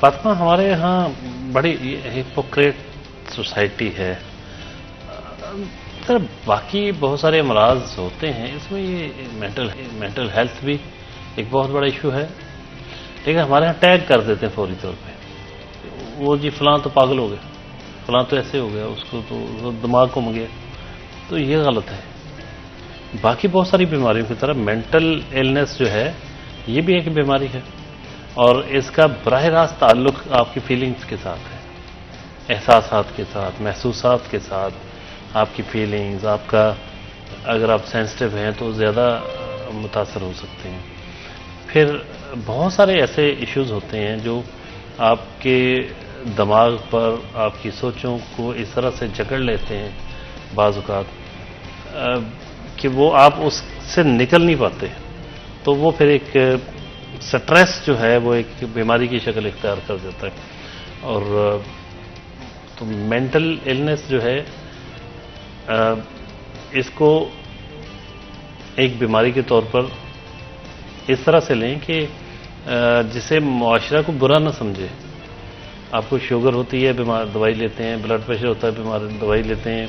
فاطمہ، ہمارے یہاں بڑی ہپوکریٹ سوسائٹی ہے. سر، باقی بہت سارے امراض ہوتے ہیں، اس میں یہ مینٹل ہیلتھ بھی ایک بہت بڑا ایشو ہے. لیکن ہمارے یہاں ٹیگ کر دیتے ہیں فوری طور پہ، وہ جی فلاں تو پاگل ہو گیا، فلاں تو ایسے ہو گیا، اس کو تو دماغ گم گیا. تو یہ غلط ہے. باقی بہت ساری بیماریوں کی طرح مینٹل ایلنس جو ہے یہ بھی ایک بیماری ہے، اور اس کا براہ راست تعلق آپ کی فیلنگز کے ساتھ ہے، احساسات کے ساتھ، محسوسات کے ساتھ. آپ کی فیلنگز، آپ کا اگر آپ سینسٹیو ہیں تو زیادہ متاثر ہو سکتے ہیں. پھر بہت سارے ایسے ایشوز ہوتے ہیں جو آپ کے دماغ پر، آپ کی سوچوں کو اس طرح سے جکڑ لیتے ہیں بعض اوقات کہ وہ آپ اس سے نکل نہیں پاتے. تو وہ پھر ایک سٹریس جو ہے وہ ایک بیماری کی شکل اختیار کر دیتا ہے. اور تو مینٹل ایلنس جو ہے اس کو ایک بیماری کے طور پر اس طرح سے لیں کہ جسے معاشرہ کو برا نہ سمجھے. آپ کو شوگر ہوتی ہے، بیمار دوائی لیتے ہیں، بلڈ پریشر ہوتا ہے، بیمار دوائی لیتے ہیں،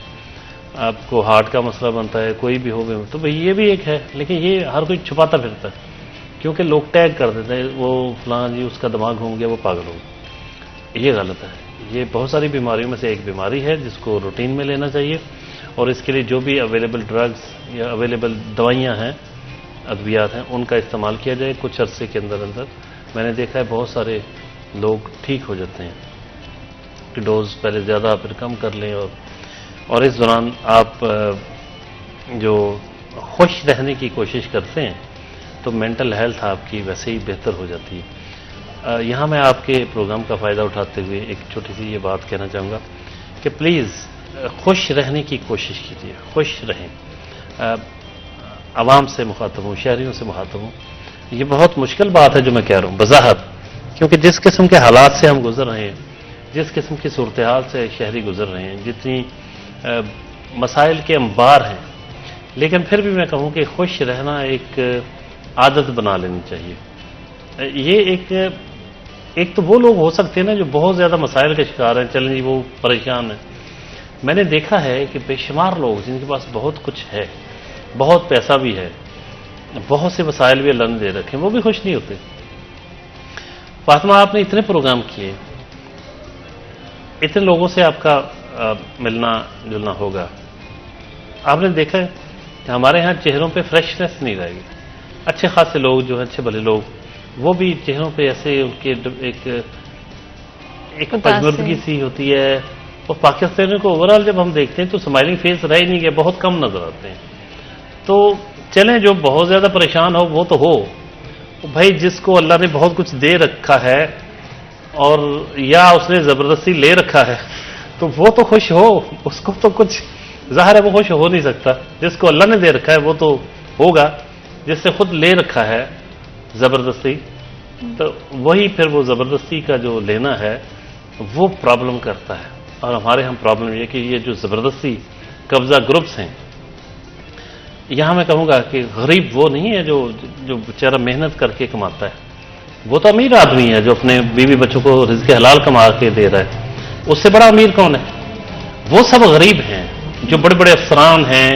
آپ کو ہارٹ کا مسئلہ بنتا ہے، کوئی بھی ہو تو بھئی یہ بھی ایک ہے. لیکن یہ ہر کوئی چھپاتا پھرتا ہے کیونکہ لوگ ٹیگ کر دیتے ہیں، وہ فلاں جی اس کا دماغ گھوم گیا، وہ پاگل ہو گیا. یہ غلط ہے. یہ بہت ساری بیماریوں میں سے ایک بیماری ہے جس کو روٹین میں لینا چاہیے، اور اس کے لیے جو بھی اویلیبل ڈرگز یا اویلیبل دوائیاں ہیں، ادویات ہیں، ان کا استعمال کیا جائے. کچھ عرصے کے اندر میں نے دیکھا ہے بہت سارے لوگ ٹھیک ہو جاتے ہیں کہ ڈوز پہلے زیادہ پھر کم کر لیں، اور اس دوران آپ جو خوش رہنے کی کوشش کرتے ہیں تو مینٹل ہیلتھ آپ کی ویسے ہی بہتر ہو جاتی ہے. یہاں میں آپ کے پروگرام کا فائدہ اٹھاتے ہوئے ایک چھوٹی سی یہ بات کہنا چاہوں گا کہ پلیز خوش رہنے کی کوشش کیجیے، خوش رہیں. عوام سے مخاطب ہوں، شہریوں سے مخاطب ہوں. یہ بہت مشکل بات ہے جو میں کہہ رہا ہوں بظاہر، کیونکہ جس قسم کے حالات سے ہم گزر رہے ہیں، جس قسم کی صورتحال سے شہری گزر رہے ہیں، جتنی مسائل کے انبار ہیں، لیکن پھر بھی میں کہوں کہ خوش رہنا ایک عادت بنا لینی چاہیے. یہ ایک تو وہ لوگ ہو سکتے ہیں نا جو بہت زیادہ مسائل کے شکار ہیں، چلیں جی وہ پریشان ہیں. میں نے دیکھا ہے کہ بے شمار لوگ جن کے پاس بہت کچھ ہے، بہت پیسہ بھی ہے، بہت سے وسائل بھی اللہ نے دے رکھے ہیں، وہ بھی خوش نہیں ہوتے. فاطمہ، آپ نے اتنے پروگرام کیے، اتنے لوگوں سے آپ کا ملنا جلنا ہوگا، آپ نے دیکھا ہے کہ ہمارے ہاں چہروں پہ فریشنس نہیں رہے گی. اچھے خاصے لوگ جو ہیں، اچھے بھلے لوگ، وہ بھی چہروں پہ ایسے ان کے ایک پجمردگی سی ہوتی ہے. اور پاکستانیوں کو اوورآل جب ہم دیکھتے ہیں تو اسمائلنگ فیس رہ ہی نہیں گیا، بہت کم نظر آتے ہیں. تو چلیں جو بہت زیادہ پریشان ہو وہ تو ہو بھائی، جس کو اللہ نے بہت کچھ دے رکھا ہے اور یا اس نے زبردستی لے رکھا ہے تو وہ تو خوش ہو، اس کو تو کچھ ظاہر ہے وہ خوش ہو نہیں سکتا. جس کو اللہ نے دے رکھا ہے وہ تو ہوگا، جس سے خود لے رکھا ہے زبردستی تو وہی پھر وہ زبردستی کا جو لینا ہے وہ پرابلم کرتا ہے. اور ہمارے ہم پرابلم یہ کہ یہ جو زبردستی قبضہ گروپس ہیں، یہاں میں کہوں گا کہ غریب وہ نہیں ہے جو بیچارہ محنت کر کے کماتا ہے، وہ تو امیر آدمی ہے جو اپنے بیوی بچوں کو رزق حلال کما کے دے رہا ہے. اس سے بڑا امیر کون ہے؟ وہ سب غریب ہیں جو بڑے بڑے افسران ہیں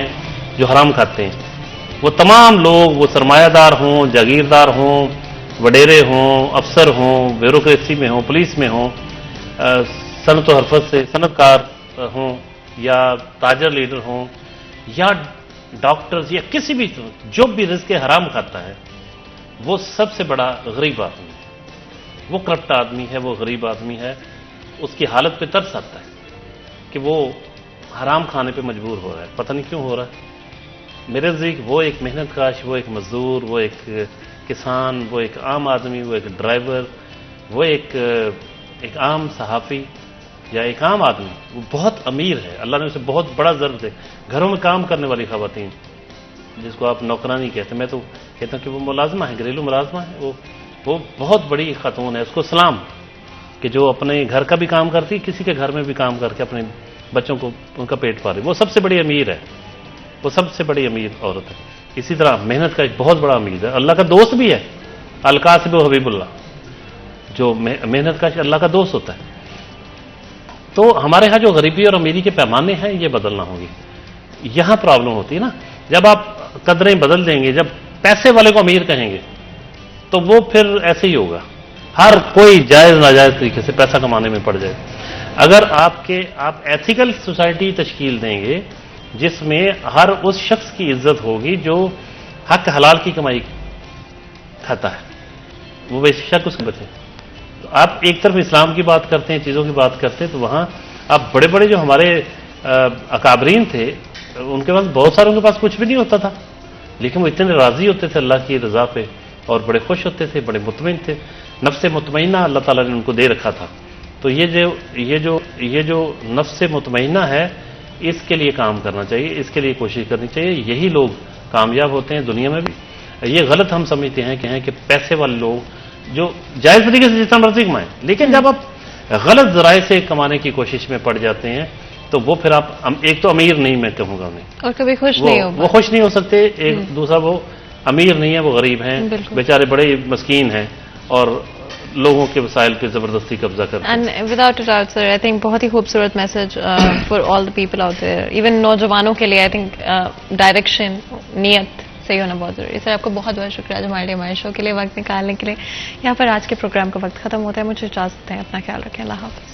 جو حرام کھاتے ہیں. وہ تمام لوگ، وہ سرمایہ دار ہوں، جاگیردار ہوں، وڈیرے ہوں، افسر ہوں، بیوروکریسی میں ہوں، پولیس میں ہوں، صنعت و حرفت سے صنعت کار ہوں، یا تاجر لیڈر ہوں، یا ڈاکٹرز، یا کسی بھی جو بھی رزق حرام کھاتا ہے وہ سب سے بڑا غریب آدمی ہے. وہ کرپٹ آدمی ہے، وہ غریب آدمی ہے. اس کی حالت پہ ترس آتا ہے کہ وہ حرام کھانے پہ مجبور ہو رہا ہے. پتہ نہیں کیوں ہو رہا ہے. میرے نزدیک وہ ایک محنت کاش، وہ ایک مزدور، وہ ایک کسان، وہ ایک عام آدمی، وہ ایک ڈرائیور، وہ ایک عام صحافی یا ایک عام آدمی، وہ بہت امیر ہے. اللہ نے اسے بہت بڑا ضرب دے. گھروں میں کام کرنے والی خواتین جس کو آپ نوکرانی کہتے ہیں، میں تو کہتا ہوں کہ وہ ملازمہ ہے، گھریلو ملازمہ ہے. وہ بہت بڑی خاتون ہے. اس کو سلام کہ جو اپنے گھر کا بھی کام کرتی، کسی کے گھر میں بھی کام کر کے اپنے بچوں کو ان کا پیٹ پالے. وہ سب سے بڑی امیر ہے، وہ سب سے بڑی امیر عورت ہے. اسی طرح محنت کا ایک بہت بڑا امیر ہے. اللہ کا دوست بھی ہے، القاسب و حبیب اللہ، جو محنت کا اللہ کا دوست ہوتا ہے. تو ہمارے ہاں جو غریبی اور امیری کے پیمانے ہیں یہ بدلنا ہوں گی. یہاں پرابلم ہوتی ہے نا، جب آپ قدریں بدل دیں گے، جب پیسے والے کو امیر کہیں گے تو وہ پھر ایسے ہی ہوگا. ہر کوئی جائز ناجائز طریقے سے پیسہ کمانے میں پڑ جائے. اگر آپ ایتھیکل سوسائٹی تشکیل دیں گے جس میں ہر اس شخص کی عزت ہوگی جو حق حلال کی کمائی کھاتا ہے، وہ بے شک اس کے بچے. تو آپ ایک طرف اسلام کی بات کرتے ہیں، چیزوں کی بات کرتے ہیں، تو وہاں آپ بڑے بڑے جو ہمارے اکابرین تھے ان کے پاس بہت ساروں کے پاس کچھ بھی نہیں ہوتا تھا، لیکن وہ اتنے راضی ہوتے تھے اللہ کی رضا پہ اور بڑے خوش ہوتے تھے، بڑے مطمئن تھے. نفس مطمئنہ اللہ تعالیٰ نے ان کو دے رکھا تھا. تو یہ جو نفس مطمئنہ ہے اس کے لیے کام کرنا چاہیے، اس کے لیے کوشش کرنی چاہیے. یہی لوگ کامیاب ہوتے ہیں دنیا میں بھی. یہ غلط ہم سمجھتے ہیں کہ پیسے والے لوگ جو جائز طریقے سے جتنا مرضی کمائیں، لیکن جب آپ غلط ذرائع سے کمانے کی کوشش میں پڑ جاتے ہیں تو وہ پھر آپ ایک تو امیر نہیں میں کہوں گا انہیں، اور کبھی خوش نہیں ہو، وہ خوش نہیں ہو سکتے. ایک دوسرا وہ امیر نہیں ہے، وہ غریب ہیں، بیچارے بڑے مسکین ہیں اور لوگوں کے وسائل پہ زبردستی قبضہ کرتے ہیں. And without it out sir, I think بہت ہی خوبصورت message for all the people out there, even نوجوانوں کے لیے. آئی تھنک ڈائریکشن، نیت صحیح ہونا بہت ضروری ہے. سر آپ کو بہت بہت شکریہ ہمارے لیے، ہمارے شو کے لیے وقت نکالنے کے لیے. یہاں پر آج کے پروگرام کا وقت ختم ہوتا ہے. مجھے اجازت ہے، اپنا خیال رکھیں. اللہ حافظ.